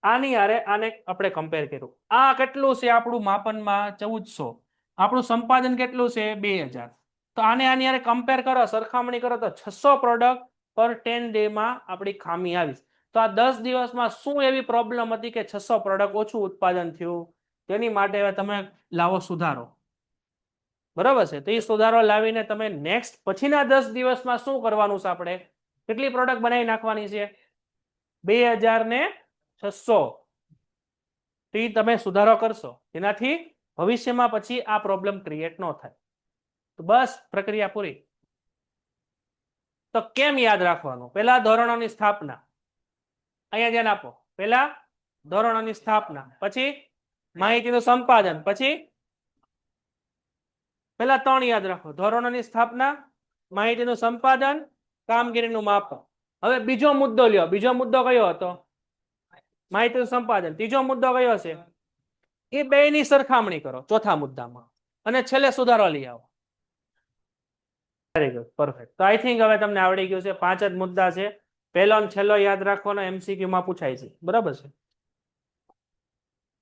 આની હારે આને આપણે કમ્પેર કર્યું. આ કેટલું છે આપણું માપનમાં? 1400. આપણું સંપાદન કેટલું છે? 2000. તો આને આની હારે કમ્પેર કરો, સરખામણી કરો તો 600 પ્રોડક્ટ પર 10 ડેમાં આપણી ખામી આવી. તો આ 10 દિવસમાં શું એવી પ્રોબ્લેમ હતી કે 600 પ્રોડક્ટ ઓછું ઉત્પાદન થયું? તેની માટે હવે તમે લાવો સુધારો. બરાબર છે. તો એ સુધારો લાવીને તમે નેક્સ્ટ પછીના 10 દિવસમાં શું કરવાનું છે? આપણે કેટલી પ્રોડક્ટ બનાવી નાખવાની છે? 2000 ને 600. તો એ તમે સુધારો કરશો, જેનાથી ભવિષ્યમાં પછી આ પ્રોબ્લેમ ક્રિએટ ન થાય. તો બસ પ્રક્રિયા પૂરી. તો કેમ યાદ રાખવાનું? પહેલા ધોરણોની સ્થાપના, અહીંયા ધ્યાન આપો. પહેલા ધોરણોની સ્થાપના, પછી માહિતીનું સંપાદન, પછી પહેલા 3 યાદ રાખો: ધોરણોની સ્થાપના, માહિતીનું સંપાદન, કામગીરીનું માપન. હવે બીજો મુદ્દો લ્યો. બીજો મુદ્દો કયો હતો? માહિતીનું સંપાદન. ત્રીજો મુદ્દો કયો છે? એ બેની સરખામણી કરો ચોથા મુદ્દામાં, અને છેલ્લે સુધારો લઈ આવો. Very good, perfect. તો આઈ થિંક હવે તમને આવડી ગયું છે. 5 જ મુદ્દા છે. પહેલો અને છેલ્લો યાદ રાખવાનો, MCQ માં પૂછાય છે. બરાબર છે.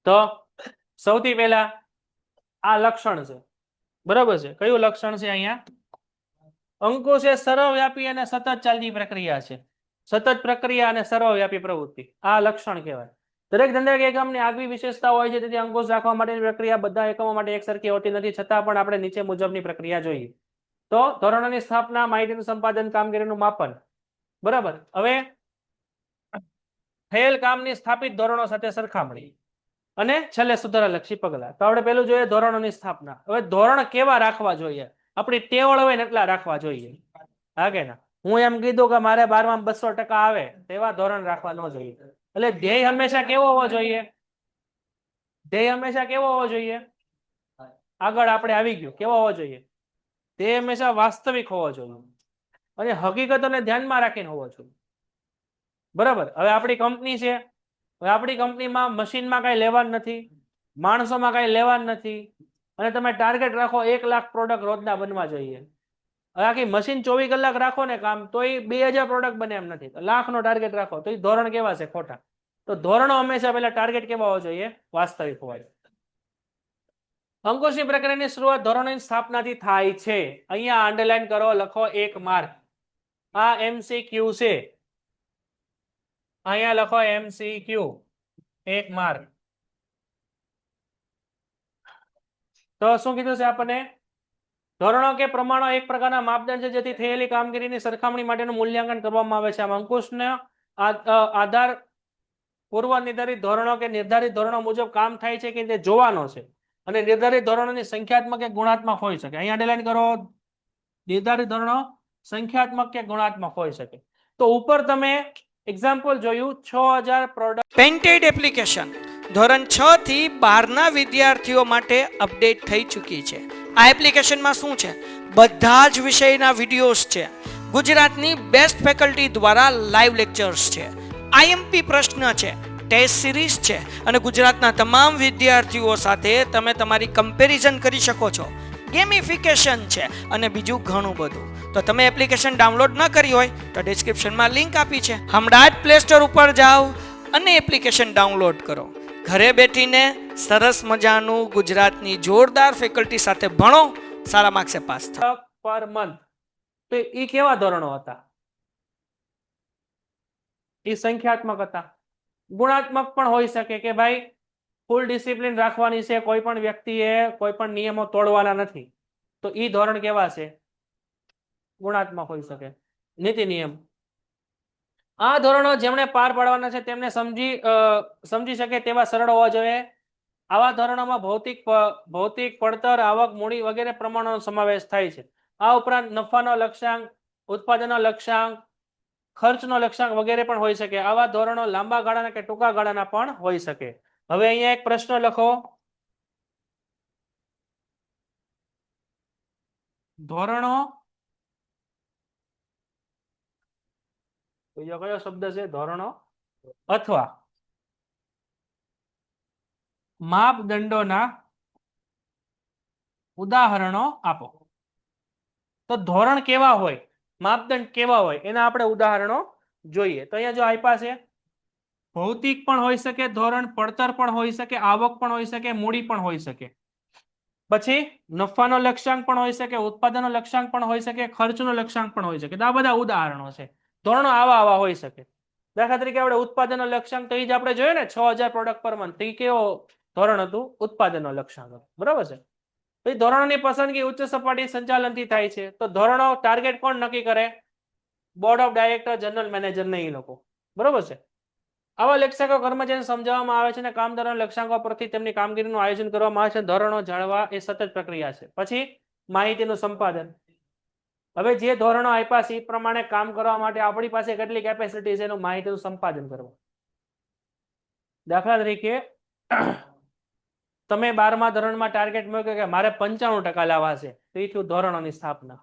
તો સૌથી પહેલા આ લક્ષણ છે. બરાબર છે. કયું લક્ષણ છે? અહીંયા અંકુશ એ સર્વવ્યાપી અને સતત ચાલતી પ્રક્રિયા છે. સતત પ્રક્રિયા અને સર્વવ્યાપી પ્રવૃત્તિ, આ લક્ષણ કહેવાય. દરેક ધંધાકીય એકમની આગવી વિશેષતા હોય છે, તેથી અંકુશ રાખવા માટેની પ્રક્રિયા બધા એકમો માટે એકસરખી હોતી નથી. છતાં પણ આપણે નીચે મુજબની પ્રક્રિયા જોઈએ. તો ધોરણોની સ્થાપના, માહિતીનું સંપાદન, કામગીરીનું માપન. બરાબર. હવે થયેલ કામની સ્થાપિત ધોરણો સાથે સરખામણી, અને છેલ્લે સુધારાલક્ષી પગલા. તો આપણે પેલું જોઈએ ધોરણોની સ્થાપના. હવે ધોરણ કેવા રાખવા જોઈએ? આપણી ટેવળ હોય ને એટલા રાખવા જોઈએ. હા કે ના? હું એમ કીધું કે મારે 12માં 200% આવે, તેવા ધોરણ રાખવા ન જોઈએ. એટલે ધ્યેય હંમેશા કેવો હોવો જોઈએ? ધ્યેય હંમેશા કેવો હોવો જોઈએ? આગળ આપણે આવી ગયું, કેવો હોવો જોઈએ? તે હંમેશા વાસ્તવિક હોવો જોઈએ અને હકીકતોને ધ્યાનમાં રાખીને હોવો જોઈએ. બરાબર. હવે આપણી કંપની છે. હવે આપણી કંપનીમાં મશીનમાં કઈ લેવાનું નથી, માણસોમાં કઈ લેવાનું નથી, અને તમે ટાર્ગેટ રાખો 1 લાખ પ્રોડક્ટ રોજના બનવા જોઈએ. હવે આખી મશીન 24 કલાક રાખો ને કામ, તો એ 2000 પ્રોડક્ટ બને એમ નથી. તો લાખનો ટાર્ગેટ રાખો, તો એ ધોરણ કેવા છે? ખોટા. તો ધોરણો હંમેશા પહેલા ટાર્ગેટ કેવા હોવો જોઈએ? વાસ્તવિક હોવા જોઈએ. અંકુશની પ્રક્રિયાની શરૂઆત ધોરણોની સ્થાપનાથી થાય છે. અહીંયા અંડરલાઈન કરો, લખો 1 માર્ક. આ MCQ છે. અહીંયા લખો MCQ, 1 માર્ક. તો શું કીધું છે આપણને? ધોરણો કે પ્રમાણો એક પ્રકારના માપદંડ છે, જેથી થયેલી કામગીરીની સરખામણી માટેનું મૂલ્યાંકન કરવામાં આવે છે. આમ અંકુશનો આધાર પૂર્વ નિર્ધારિત ધોરણો કે નિર્ધારિત ધોરણો મુજબ કામ થાય છે કે તે જોવાનો છે, અને નિર્ધારિત ધોરણોની સંખ્યાત્મક કે ગુણાત્મક હોઈ શકે. અહીંયા અંડરલાઈન કરો, નિર્ધારિત ધોરણો સંખ્યાત્મક કે ગુણાત્મક હોઈ શકે. તો ઉપર તમે એક્ઝામ્પલ જોયું 6000 પ્રોડક્ટ. પેન્ટેડ એપ્લિકેશન ધોરણ 6 થી 12ના વિદ્યાર્થીઓ માટે અપડેટ થઈ ચૂકી છે. આ એપ્લિકેશનમાં શું છે? બધા જ વિષયના વિડીયોઝ છે. ગુજરાતની બેસ્ટ ફેકલ્ટી દ્વારા લાઈવ લેક્ચર્સ છે. IMP પ્રશ્ન છે, ટેસ્ટ સિરીઝ છે, અને ગુજરાતના તમામ વિદ્યાર્થીઓ સાથે તમે તમારી કમ્પેરિઝન કરી શકો છો. ગેમિફિકેશન છે અને બીજું ઘણું બધું. તો તમે એપ્લિકેશન ડાઉનલોડ ન કરી હોય તો ડિસ્ક્રિપ્શનમાં લિંક આપી છે. હમણાં જ પ્લે સ્ટોર ઉપર જાઓ અને એપ્લિકેશન ડાઉનલોડ કરો. ઘરે બેઠીને સરસ મજાનું ગુજરાતની જોરદાર ફેકલ્ટી સાથે ભણો, સારા માર્ક્સે પાસ થાઓ. Per month. તો એ કેવા ધોરણો હતા? એ સંખ્યાત્મક હતા. ગુણાત્મક પણ હોઈ શકે કે ભાઈ ફૂલ ડિસિપ્લિન રાખવાની છે, કોઈ પણ વ્યક્તિએ કોઈ પણ નિયમો તોડવાના નથી, તો ઈ ધોરણ કેવા છે? ગુણાત્મક હોઈ શકે. નીતિ નિયમ, આ ધોરણો જેમણે પાર પાડવાના છે તેમને સમજી શકે તેવા સરળ હોવા જોઈએ. આવા ધોરણોમાં ભૌતિક પડતર, આવક, મૂડી વગેરે પ્રમાણોનો સમાવેશ થાય છે. આ ઉપરાંત નફાનો લક્ષ્યાંક, ઉત્પાદનનો લક્ષ્યાંક, ખર્ચનો લક્ષ્યાંક વગેરે પણ હોઈ શકે. આવા ધોરણો લાંબા ગાળાના કે ટૂંકા ગાળાના પણ હોઈ શકે. હવે અહીંયા એક પ્રશ્ન લખો, ધોરણો બીજો કયો શબ્દ છે? ધોરણો અથવા માપદંડોના ઉદાહરણો આપો. તો ધોરણ કેવા હોય, માપદંડ કેવા હોય, એના આપણે ઉદાહરણો જોઈએ. તો અહીંયા જો આપ્યા છે, ભૌતિક પણ હોઈ શકે ધોરણ, પડતર પણ હોઈ શકે, આવક પણ હોઈ શકે, મૂડી પણ હોઈ શકે, પછી નફાનો લક્ષ્યાંક પણ હોઈ શકે, ઉત્પાદનનો લક્ષ્યાંક પણ હોઈ શકે, ખર્ચનો લક્ષ્યાંક પણ હોઈ શકે. તો આ બધા ઉદાહરણો છે. ધોરણો આવા હોઈ શકે. દાખલા તરીકે આપણે ઉત્પાદનનો લક્ષ્યાંક તો એ જ આપણે જોયું ને, 6000 પ્રોડક્ટ પર મંથ. એ કેવો ધોરણ હતું? ઉત્પાદનનો લક્ષ્યાંક હતો. બરાબર છે. પછી ધોરણોની પસંદગી ઉચ્ચ સપાટી સંચાલનથી થાય છે. તો ધોરણો ટાર્ગેટ કોણ નક્કી કરે? Board of director, general manager ને એ લોકો. બરોબર છે. આવા લક્ષ્યાંકો કર્મચારીને સમજાવવામાં આવે છે અને કામદારોના લક્ષ્યાંકો પરથી તેમની કામગીરીનું આયોજન કરવામાં આવે છે. ધોરણો જાળવા એ સતત પ્રક્રિયા છે. પછી માહિતીનું સંપાદન. હવે જે ધોરણો આપ્યા છે એ પ્રમાણે કામ કરવા માટે આપણી પાસે કેટલી કેપેસિટી છે એનું માહિતીનું સંપાદન કરવું. દાખલા તરીકે તમે 12મા ધોરણમાં ટાર્ગેટ મૂક્યો કે મારે 95% લાવવા છે, તો એ થયું ધોરણોની સ્થાપના.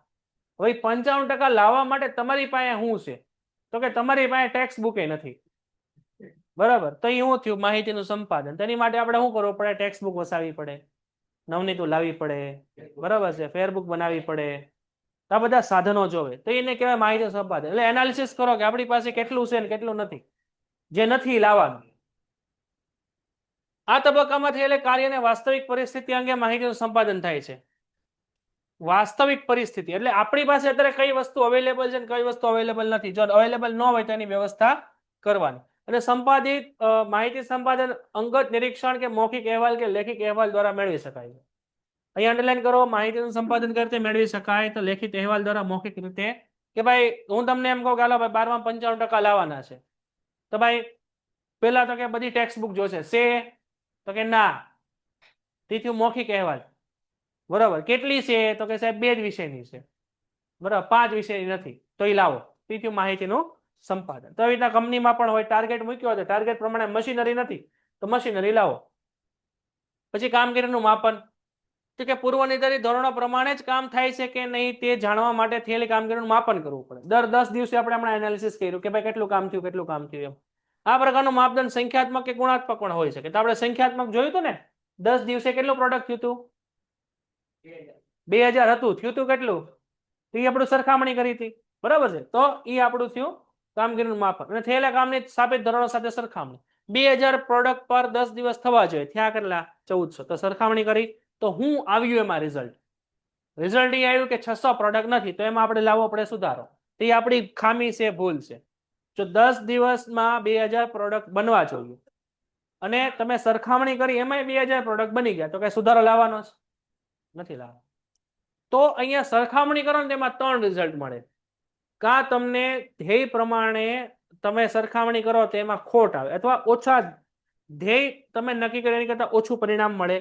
હવે 95% લાવવા માટે તમારી પાસે શું છે? તો કે તમારી પાસે ટેક્સ્ટ બુક નથી. બરાબર. તો એ શું થયું? માહિતીનું સંપાદન. તેની માટે આપણે શું કરવું પડે? ટેક્સ્ટ બુક વસાવવી પડે, નવનીતું લાવવી પડે, બરાબર છે, ફેરબુક બનાવવી પડે. આ બધા સાધનો જોવે. તો એને કહેવાય માહિતી સંપાદન. એટલે એનાલિસિસ કરો કે આપણી પાસે કેટલું છે ને કેટલું નથી. જે નથી લાવવાનું. આ તબક્કામાં થયેલા કાર્યને વાસ્તવિક પરિસ્થિતિ અંગે માહિતીનું સંપાદન થાય છે. વાસ્તવિક પરિસ્થિતિ એટલે આપણી પાસે અત્યારે કઈ વસ્તુ અવેલેબલ છે ને કઈ વસ્તુ અવેલેબલ નથી. જો અવેલેબલ ન હોય તો એની વ્યવસ્થા કરવાની. અને સંપાદિત માહિતી સંપાદન અંગત નિરીક્ષણ કે મૌખિક અહેવાલ કે લેખિત અહેવાલ દ્વારા મેળવી શકાય છે. અહીં અંડરલાઈન કરો, માહિતીનું સંપાદન કરતે મેળવી શકાય તો લેખિત અહેવાલ દ્વારા મૌખિક રીતે. કે ભાઈ હું તમને એમ કહું કે હાલો ભાઈ 12માં 95% લાવવાના છે, તો ભાઈ પેલા તો કે બધી ટેક્સ્ટ બુક જોશે છે? તો કે ના. તેથી મૌખિક અહેવાલ. બરાબર. કેટલી છે? તો કે સાહેબ 2 જ વિષયની છે. બરાબર. 5 વિષયની નથી. તો એ લાવો. તેથી માહિતીનું સંપાદન. તો આવી રીતના કંપનીમાં પણ હોય, ટાર્ગેટ મૂક્યો છે, ટાર્ગેટ પ્રમાણે મશીનરી નથી તો મશીનરી લાવો. પછી કામગીરીનું માપન. તો કે પૂર્વ નિર્ધારિત ધોરણો પ્રમાણે જ કામ થાય છે કે નહીં તે જાણવા માટે થયેલી કામગીરીનું માપન કરવું પડે. દર 10 દિવસે આપણે હમણાં એનાલિસિસ કર્યું કે ભાઈ કેટલું કામ થયું, કેટલું કામ થયું એમ. આ પ્રકારનું માપદંડ સંખ્યાત્મક કે ગુણાત્મક પણ હોઈ શકે. તો આપણે સંખ્યાત્મક જોયું હતું ને, 10 દિવસે કેટલું પ્રોડક્ટ થયું હતું? 2000 હતું. થયું હતું કેટલું? તો એ આપણે સરખામણી કરી હતી. બરાબર છે. તો એ આપણું થયું કામગીરીનું માપન. અને થયેલા કામની સ્થાપિત ધોરણો સાથે સરખામણી. 2000 પ્રોડક્ટ પર 10 દિવસ થવા જોઈએ, થયા કેટલા? 1400. તો સરખામણી કરી તો હું આવ્યું એમાં રિઝલ્ટ? રિઝલ્ટ એ આવ્યું કે 600 પ્રોડક્ટ નથી. તો એમાં આપણે લાવવો પડે સુધારો. તો એ આપણી ખામી છે, ભૂલ છે. જો 10 દિવસમાં 2000 પ્રોડક્ટ બનવા જોઈએ અને તમે સરખામણી કરી એમાં 2000 પ્રોડક્ટ બની ગયા, તો કઈ સુધારો લાવવાનો છે? નથી લાવવાનો. તો અહીંયા સરખામણી કરો ને તેમાં 3 રિઝલ્ટ મળે. કાં તમને ધ્યેય પ્રમાણે તમે સરખામણી કરો તો એમાં ખોટ આવે, અથવા ઓછા ધ્યેય તમે નક્કી કરી એની કરતા ઓછું પરિણામ મળે,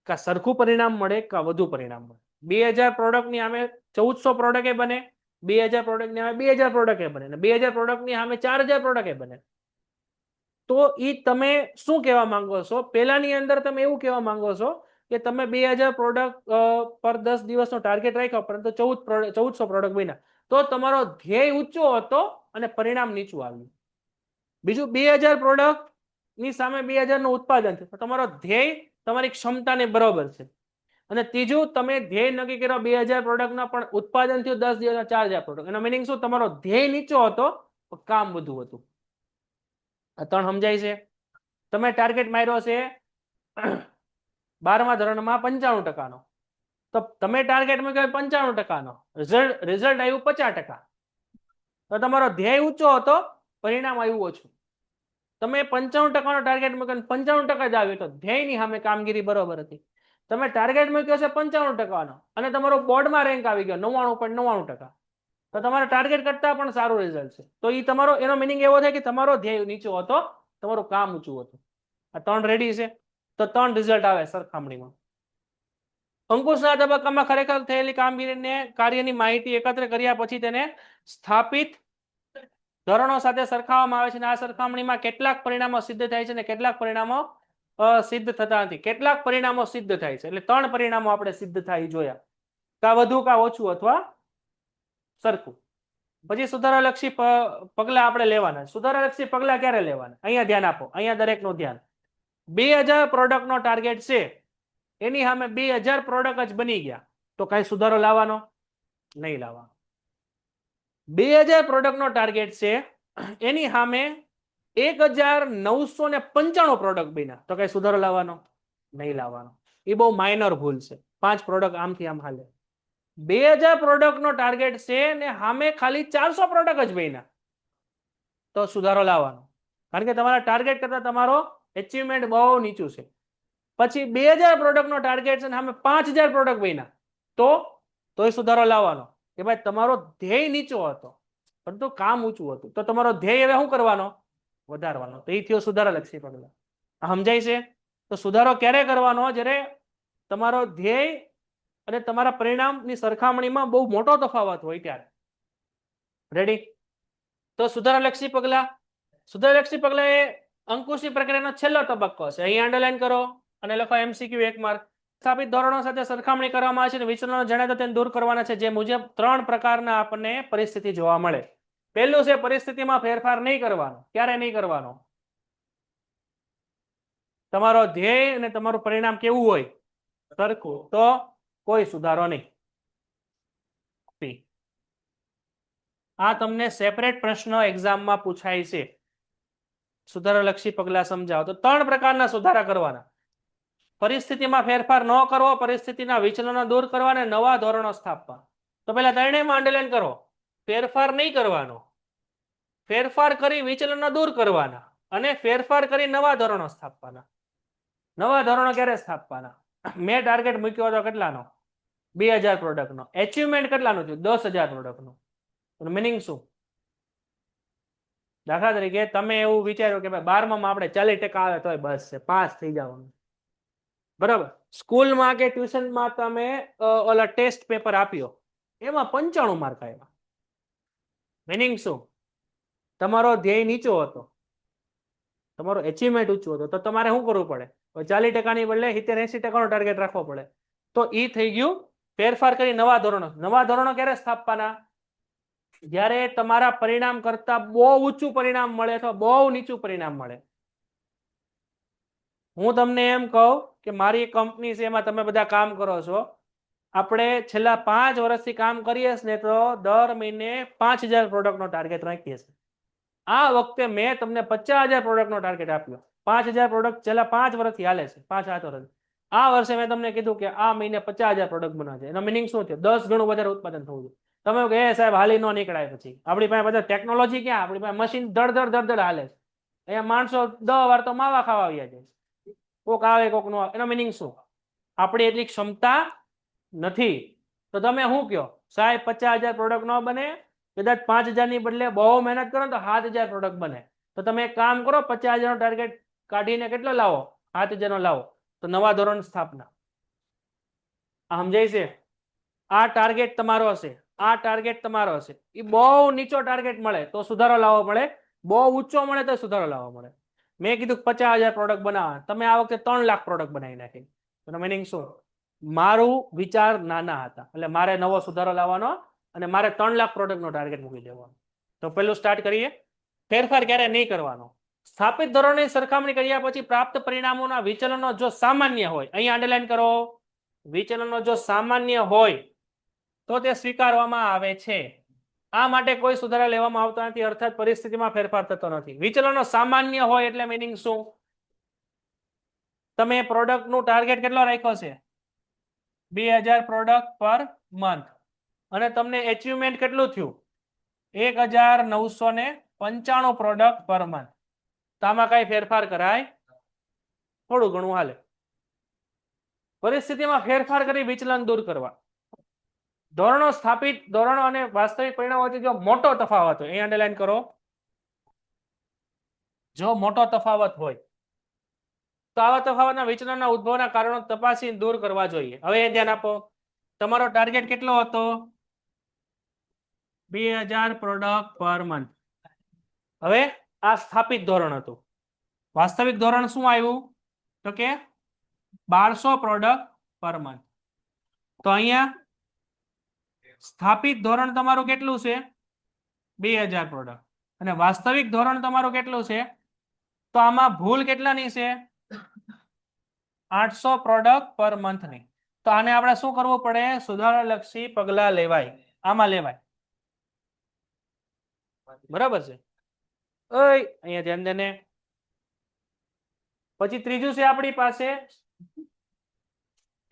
કાં સરખું પરિણામ મળે, કાં વધુ પરિણામ મળે. 2000 પ્રોડક્ટની સામે 1400 પ્રોડક્ટ બને, 2000 પ્રોડક્ટની સામે 2000 પ્રોડક્ટ બને, અને 2000 પ્રોડક્ટની સામે 4000 પ્રોડક્ટ બને. તો એ તમે શું કહેવા માંગો છો? પેલાની અંદર તમે એવું કહેવા માંગો છો કે તમે 2000 પ્રોડક્ટ પર 10 દિવસનો ટાર્ગેટ રાખ્યો, પરંતુ 1400 પ્રોડક્ટ બન્યા. તો તમારો ધ્યેય ઊંચો હતો અને પરિણામ નીચું આવ્યું. બીજું 2000 પ્રોડક્ટ ની સામે 2000 નું ઉત્પાદન છે, તો તમારો ધ્યેય તમારી ક્ષમતાને બરોબર છે. અને ત્રીજું, તમે ધ્યેય નક્કી કર્યો 2000 પ્રોડક્ટના, પણ ઉત્પાદન થયું 10 દિવસમાં 4000 પ્રોડક્ટ. એનો મિનિંગ શું? તમારો ધ્યેય નીચો હતો, કામ વધુ હતું. આ 3 સમજાય છે? તમે ટાર્ગેટ માર્યો છે 12મા ધોરણમાં 95% નો, તો તમે ટાર્ગેટ મૂક્યો 95% નો, રિઝલ્ટ આવ્યું 50%. તો તમારો ધ્યેય ઊંચો હતો, પરિણામ આવ્યું ઓછું. તમે 95% ટાર્ગેટ મૂક્યો 95% જ આવ્યું તો ધ્યેયની સામે કામગીરી બરોબર હતી. તમે ટાર્ગેટ મૂક્યો છે 95% અને તમારો બોર્ડમાં રેન્ક આવી ગયો 99.99%, તો તમારા ટાર્ગેટ કરતા પણ સારું રિઝલ્ટ છે. તો એ તમારો એનો મિનિંગ એવો થાય કે તમારો ધ્યેય નીચો હતો, તમારું કામ ઊંચું હતું. આ 3 રેડી છે તો 3 રિઝલ્ટ આવે સરખામણીમાં. અંકુશના તબક્કામાં ખરેખર થયેલી કામગીરીને કાર્યની માહિતી એકત્ર કર્યા પછી તેને સ્થાપિત ધોરણો સાથે સરખાવવામાં આવે છે અને આ સરખામણીમાં કેટલાક પરિણામો સિદ્ધ થાય છે અને કેટલાક પરિણામો સિદ્ધ થતા નથી. કેટલાક પરિણામો સિદ્ધ થાય છે એટલે 3 પરિણામો આપણે સિદ્ધ થાય જોયા, કા વધુ કા ઓછું અથવા સરખું. પછી સુધારાલક્ષી પગલા આપણે લેવાના. સુધારાલક્ષી પગલા ક્યારે લેવાના? અહીંયા ધ્યાન આપો, અહીંયા દરેકનું ધ્યાન. 2000 પ્રોડક્ટનો ટાર્ગેટ છે, એની સામે 2000 પ્રોડક્ટ જ બની ગયા તો કઈ સુધારો લાવવાનો નહીં લાવવાનો. 2000 પ્રોડક્ટનો ટાર્ગેટ છે, એની સામે 1995 પ્રોડક્ટ બન્યા તો કઈ સુધારો લાવવાનો નહીં લાવવાનો. એ બહુ માઇનર ભૂલ છે. 5 પ્રોડક્ટ આમથી આમ હાલે. 2000 પ્રોડક્ટનો ટાર્ગેટ છે ને સામે ખાલી 400 પ્રોડક્ટ જ બન્યા તો સુધારો લાવવાનો, કારણ કે તમારા ટાર્ગેટ કરતા તમારો એચિવમેન્ટ બહુ નીચું છે. પછી 2000 પ્રોડક્ટનો ટાર્ગેટ છે ને સામે 5000 પ્રોડક્ટ બન્યા તોય સુધારો લાવવાનો કે ભાઈ તમારો ધ્યેય નીચો હતો પરંતુ કામ ઊંચું હતું, તો તમારો ધ્યેય હવે શું કરવાનો? વધારવાનો. તો એ થયો સુધારાલક્ષી પગલા. સમજાય છે? તો સુધારો ક્યારે કરવાનો? જ્યારે તમારો ધ્યેય અને તમારા પરિણામની સરખામણીમાં બહુ મોટો તફાવત હોય ત્યારે. રેડી? તો સુધારાલક્ષી પગલા. સુધારાલક્ષી પગલા એ અંકુશની પ્રક્રિયાનો છેલ્લો તબક્કો છે. અહીં અંડરલાઈન કરો અને લખો MCQ 1 માર્ક. સ્થાપિત ધોરણો સાથે સરખામણી કરવામાં આવે છે અને વિચલનો જણાય તેને દૂર કરવાના છે, જે મુજબ 3 પ્રકારના આપણને પરિસ્થિતિ જોવા મળે. પહેલું છે પરિસ્થિતિમાં ફેરફાર નહીં કરવાનો. ક્યારે નહીં કરવાનો? તમારો ધ્યેય અને તમારું પરિણામ કેવું હોય? સરખું, તો કોઈ સુધારો નહીં. આ તમને સેપરેટ પ્રશ્ન એક્ઝામમાં પૂછાય છે. સુધારાલક્ષી પગલા સમજાવો. તો 3 પ્રકારના સુધારા કરવાના. પરિસ્થિતિમાં ફેરફાર ન કરવો, પરિસ્થિતિના વિચલનો દૂર કરવા અને નવા ધોરણો સ્થાપવા. તો પહેલા ત્રણેયમાં અંડરલાઈન કરો. ફેરફાર નહીં કરવાનો, ફેરફાર કરી વિચલનો દૂર કરવાના અને ફેરફાર કરી નવા ધોરણો સ્થાપવાના. નવા ધોરણો ક્યારે સ્થાપવાના? મેં ટાર્ગેટ મૂક્યો હતો કેટલાનો? 2000 પ્રોડક્ટનો. એચિવમેન્ટ કેટલાનું થયું? 10000 પ્રોડક્ટનું. મિનિંગ શું? દાખલા તરીકે તમે એવું વિચાર્યું કે ભાઈ 12માં આપણે 40% આવે તોય બસ છે, પાસ થઈ જવાનું. બરાબર? સ્કૂલમાં કે ટ્યુશનમાં તમે ઓલા ટેસ્ટ પેપર આપ્યો, એમાં 95 માર્ક આવ્યા. મિનિંગ શું? તમારો ધ્યેય નીચો હતો, તમારો એચિવમેન્ટ ઊંચું હતું, તો તમારે શું કરવું પડે? 40% ની બદલે 70-80% ટાર્ગેટ રાખવો પડે. તો એ થઈ ગયું ફેરફાર કરી નવા ધોરણો. નવા ધોરણો ક્યારે સ્થાપવાના? જ્યારે તમારા પરિણામ કરતા બહુ ઊંચું પરિણામ મળે અથવા બહુ નીચું પરિણામ મળે. હું તમને એમ કહું કે મારી કંપની છે, એમાં તમે બધા કામ કરો છો. આપણે છેલ્લા 5 વર્ષથી કામ કરીએ ને તો દર મહિને 5000 પ્રોડક્ટનો ટાર્ગેટ રાખીએ છીએ. આ વખતે મેં તમને 50000 પ્રોડક્ટનો ટાર્ગેટ આપ્યો. 5000 પ્રોડક્ટ છેલ્લા 5 વર્ષથી હાલે છે, 5-7 વર્ષ. આ વર્ષે મેં તમને કીધું કે આ મહિને 50000 પ્રોડક્ટ બનાવવા છે. એનો મિનિંગ શું થયો? 10 ગણું વધારે ઉત્પાદન થવું જોઈએ. તમે કહે સાહેબ હાલી ન નીકળાય. પછી આપણી પાસે બધા ટેકનોલોજી ક્યાં? આપણી પાસે મશીન ધડ હાલે છે. અહીંયા માણસો 10 વાર તો માવા ખાવા આવ્યા છે. કોક આવે કોક નો આવે. એનો મિનિંગ શું? આપણી એટલી ક્ષમતા નથી. તો તમે શું કહો? સાહેબ 50000 પ્રોડક્ટ ન બને, કદાચ 5000 ની બદલે બહુ મહેનત કરો તો 7000 પ્રોડક્ટ બને. તો તમે એક કામ કરો, 50000 નો ટાર્ગેટ કાઢીને કેટલો લાવો? 7000 નો લાવો. તો નવા ધોરણ સ્થાપના. આ સમજાય છે? આ ટાર્ગેટ તમારો હશે, આ ટાર્ગેટ તમારો હશે. એ બહુ નીચો ટાર્ગેટ મળે તો સુધારો લાવવો પડે, બહુ ઊંચો મળે તો સુધારો લાવવો મળે. મેં કીધું 50000 પ્રોડક્ટ બનાવવા, તમે આ વખતે 3 લાખ પ્રોડક્ટ બનાવી નાખી. એનો મિનિંગ શું? મારું વિચાર નાના હતા એટલે મારે નવો સુધારો લાવવાનો અને મારે 3 લાખ પ્રોડક્ટનો ટાર્ગેટ મૂકી દેવાનો. તો પેલું સ્ટાર્ટ કરીએ. ફેરફાર ક્યારે નહીં કરવાનો. સ્થાપિત ધોરણની સરખામણી કર્યા પછી પ્રાપ્ત પરિણામોના વિચલનો જો સામાન્ય હોય, અહીંયા અંડરલાઈન કરો, વિચલનો જો સામાન્ય હોય તો તે સ્વીકારવામાં આવે છે. આ માટે કોઈ સુધારા લેવામાં આવતા નથી, અર્થાત પરિસ્થિતિમાં ફેરફાર થતો નથી. વિચલનો સામાન્ય હોય એટલે મિનિંગ શું? તમે પ્રોડક્ટનું ટાર્ગેટ કેટલો રાખ્યો છે? 2000 પ્રોડક્ટ પર મંથ અને તમને એચિવમેન્ટ કેટલું થયું? 1995 પ્રોડક્ટ પર મંથ. તો આમાં કઈ ફેરફાર કરાય? થોડું ઘણું હાલે. પરિસ્થિતિમાં ફેરફાર કરી વિચલન દૂર કરવા. ધોરણો સ્થાપિત ધોરણો અને વાસ્તવિક પરિણામો વચ્ચે જો મોટો તફાવત હોય, અહીં અંડરલાઈન કરો, જો મોટો તફાવત હોય તો આવા તફાવતના વિચલનના ઉદ્ભવના કારણો તપાસી દૂર કરવા જોઈએ. હવે એ ધ્યાન આપો, તમારો ટાર્ગેટ કેટલો હતો? 2000 પ્રોડક્ટ પર મંથ. હવે આ સ્થાપિત ધોરણ હતું. વાસ્તવિક ધોરણ શું આવ્યું? તો કે 1200 પ્રોડક્ટ પર મંથ. તો અહીંયા સ્થાપિત ધોરણ તમારું કેટલું છે? 2000 પ્રોડક્ટ. અને વાસ્તવિક ધોરણ તમારું કેટલું છે? તો આમાં ભૂલ કેટલાની છે? 800 પ્રોડક્ટ પર મંથ ની. તો આને આપણે શું કરવું પડે? સુધારાલક્ષી પગલા લેવાય. આમાં લેવાય. બરાબર છે? અહીંયા ધ્યાન દેને. પછી ત્રીજું છે આપણી પાસે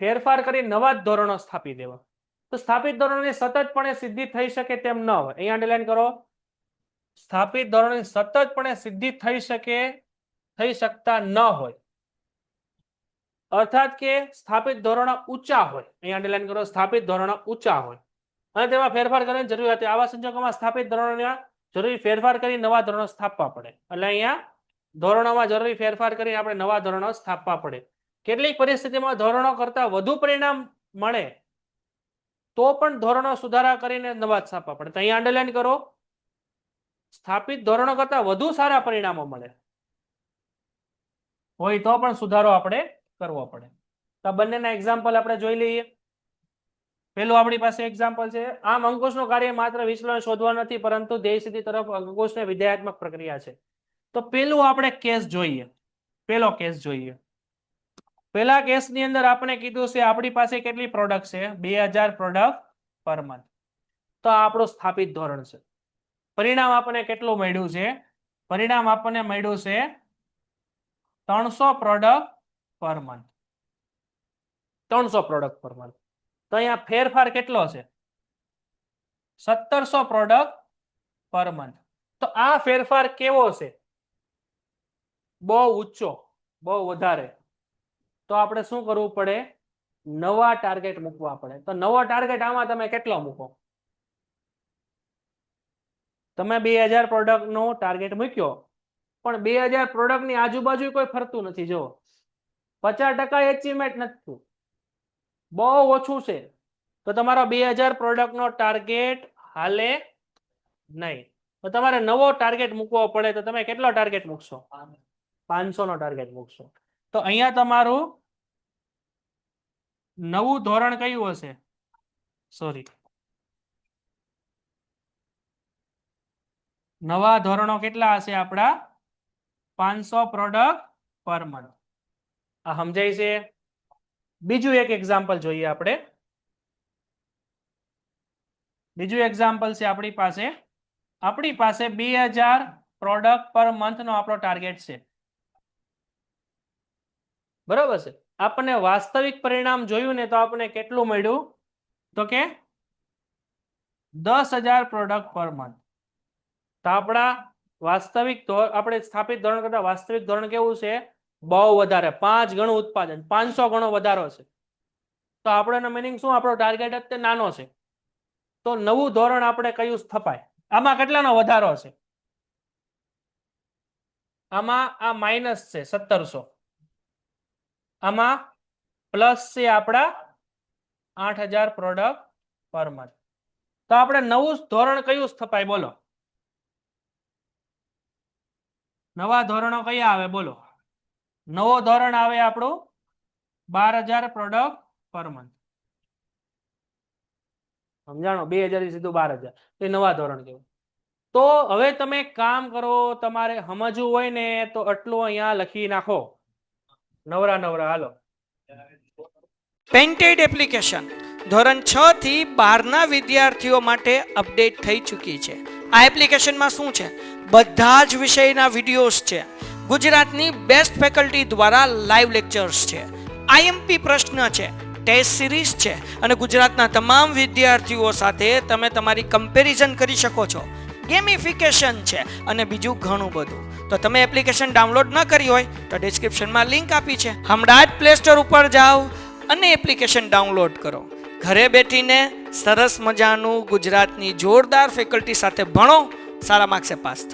ફેરફાર કરી નવા ધોરણો સ્થાપી દેવા. તો સ્થાપિત ધોરણોની સતતપણે સિદ્ધિ થઈ શકે તેમ ન હોય. અહીંયા અંડરલાઈન કરો, સ્થાપિત ધોરણોની સતતપણે સિદ્ધિ થઈ શકતા ન હોય. અર્થાત કે સ્થાપિત ધોરણો ઊંચા હોય. અહીંયા અંડરલાઈન કરો, સ્થાપિત ધોરણો ઊંચા હોય અને તેમાં ફેરફાર કરવાની જરૂરિયાત હોય. આવા સંજોગોમાં સ્થાપિત ધોરણોના જરૂરી ફેરફાર કરી નવા ધોરણો સ્થાપવા પડે. એટલે અહીંયા ધોરણોમાં જરૂરી ફેરફાર કરી આપણે નવા ધોરણો સ્થાપવા પડે. કેટલીક પરિસ્થિતિમાં ધોરણો કરતા વધુ પરિણામ મળે તો પણ ધોરણો સુધારા કરીને નવા સ્થાપવા પડે. તો અહીંયા અંડરલાઈન કરો, સ્થાપિત ધોરણો કરતા વધુ સારા પરિણામો મળે હોય તો પણ સુધારો આપણે કરવો પડે. તો આ બંનેના એક્ઝામ્પલ આપણે જોઈ લઈએ. પેલું આપણી પાસે એક્ઝામ્પલ છે, આમ અંકુશનું કાર્ય માત્ર વિચલન શોધવા નથી પરંતુ ધ્યેય સિદ્ધિ તરફ અંકુશને વિધેયાત્મક પ્રક્રિયા છે. તો પેલું આપણે કેસ જોઈએ. પેલો કેસ જોઈએ. પેલા કેસની અંદર આપણે કીધું છે આપણી પાસે કેટલી પ્રોડક્ટ છે? 2000 પ્રોડક્ટ પર મંથ. તો આ આપણું સ્થાપિત ધોરણ છે. પરિણામ આપણને કેટલું મળ્યું છે? પરિણામ આપણને મળ્યું છે 300 product per month. 300 product per month. તો અહીંયા ફેરફાર કેટલો છે? 1700 પ્રોડક્ટ પર મંથ. તો આ ફેરફાર કેવો છે? બહુ ઊંચો, બહુ વધારે. તો આપણે શું કરવું પડે? નવા ટાર્ગેટ મૂકવા પડે. તો નવો ટાર્ગેટ આમાં તમે કેટલો મૂકો? તમે 2000 પ્રોડક્ટ નો ટાર્ગેટ મૂક્યો પણ 2000 પ્રોડક્ટ ની આજુબાજુ કોઈ ફરતું નથી. જો 50% એચીવમેન્ટ નથી, બહુ ઓછું છે. તો તમારો 2000 પ્રોડક્ટ નો ટાર્ગેટ હાલે નહીં. તો તમારે નવો ટાર્ગેટ મૂકવો પડે. તો તમે કેટલો ટાર્ગેટ મૂકશો? 500 નો ટાર્ગેટ મૂકશો. તો અહીંયા તમારું નવું ધોરણ કયું હશે? સોરી, નવા ધોરણો કેટલા હશે આપણા? 500 પ્રોડક્ટ પર મંથ. આ સમજાય છે? બીજું એક એક્ઝામ્પલ જોઈએ આપણે. બીજું એક્ઝામ્પલ છે આપણી પાસે 2000 પ્રોડક્ટ પર મંથ નો આપણો ટાર્ગેટ છે. બરાબર છે? આપણને વાસ્તવિક પરિણામ જોયું ને તો આપણને કેટલું મળ્યું? તો કે 10,000 પ્રોડક્ટ પર મંથ. તો આપણા વાસ્તવિક આપણે સ્થાપિત ધોરણ કરતા વાસ્તવિક ધોરણ કેવું છે? બહુ વધારે, 5 ગણું ઉત્પાદન, 500 ગણો વધારો છે. તો આપણો મિનિંગ શું? આપણો ટાર્ગેટ અત્યારે નાનો છે. તો નવું ધોરણ આપણે કયું સ્થપાય? આમાં કેટલાનો વધારો છે? આમાં આ માઇનસ છે 1700, આમાં પ્લસ છે આપણા 8000 પ્રોડક્ટ પર મંથ. તો આપણે નવું ધોરણ કયું સ્થપાય? બોલો, નવા ધોરણો કયા આવે? બોલો. નવો ધોરણ આવે આપણું 12000 પ્રોડક્ટ પર મંથ. સમજાણો? 2000 થી સીધું 12000. તો નવા ધોરણ કેવું? તો હવે તમે કામ કરો, તમારે સમજવું હોય ને તો આટલું અહીંયા લખી નાખો. નવરા હાલો. પેન્ટેડ એપ્લિકેશન ધોરણ 6 થી 12 વિદ્યાર્થીઓ માટે અપડેટ થઈ ચૂકી છે. આ એપ્લિકેશનમાં શું છે? બધા જ વિષયના વિડીયોઝ છે. ગુજરાતની બેસ્ટ ફેકલ્ટી દ્વારા લાઈવ લેક્ચર્સ છે. આઈએમપી પ્રશ્ન છે, ટેસ્ટ સિરીઝ છે અને ગુજરાતના તમામ વિદ્યાર્થીઓ સાથે તમે તમારી કમ્પેરિઝન કરી શકો છો. ગેમિફિકેશન છે અને બીજું ઘણું બધું. તો તો તમે એપ્લિકેશન ડાઉનલોડ ન કરી હોય તો ડિસ્ક્રિપ્શનમાં લિંક આપી છે. હમણાં જ પ્લે સ્ટોર ઉપર જાઓ અને એપ્લિકેશન ડાઉનલોડ કરો. ઘરે બેઠીને સરસ મજાનું ગુજરાતની જોરદાર ફેકલ્ટી સાથે ભણો, સારા માર્ક્સે પાસ થાઓ.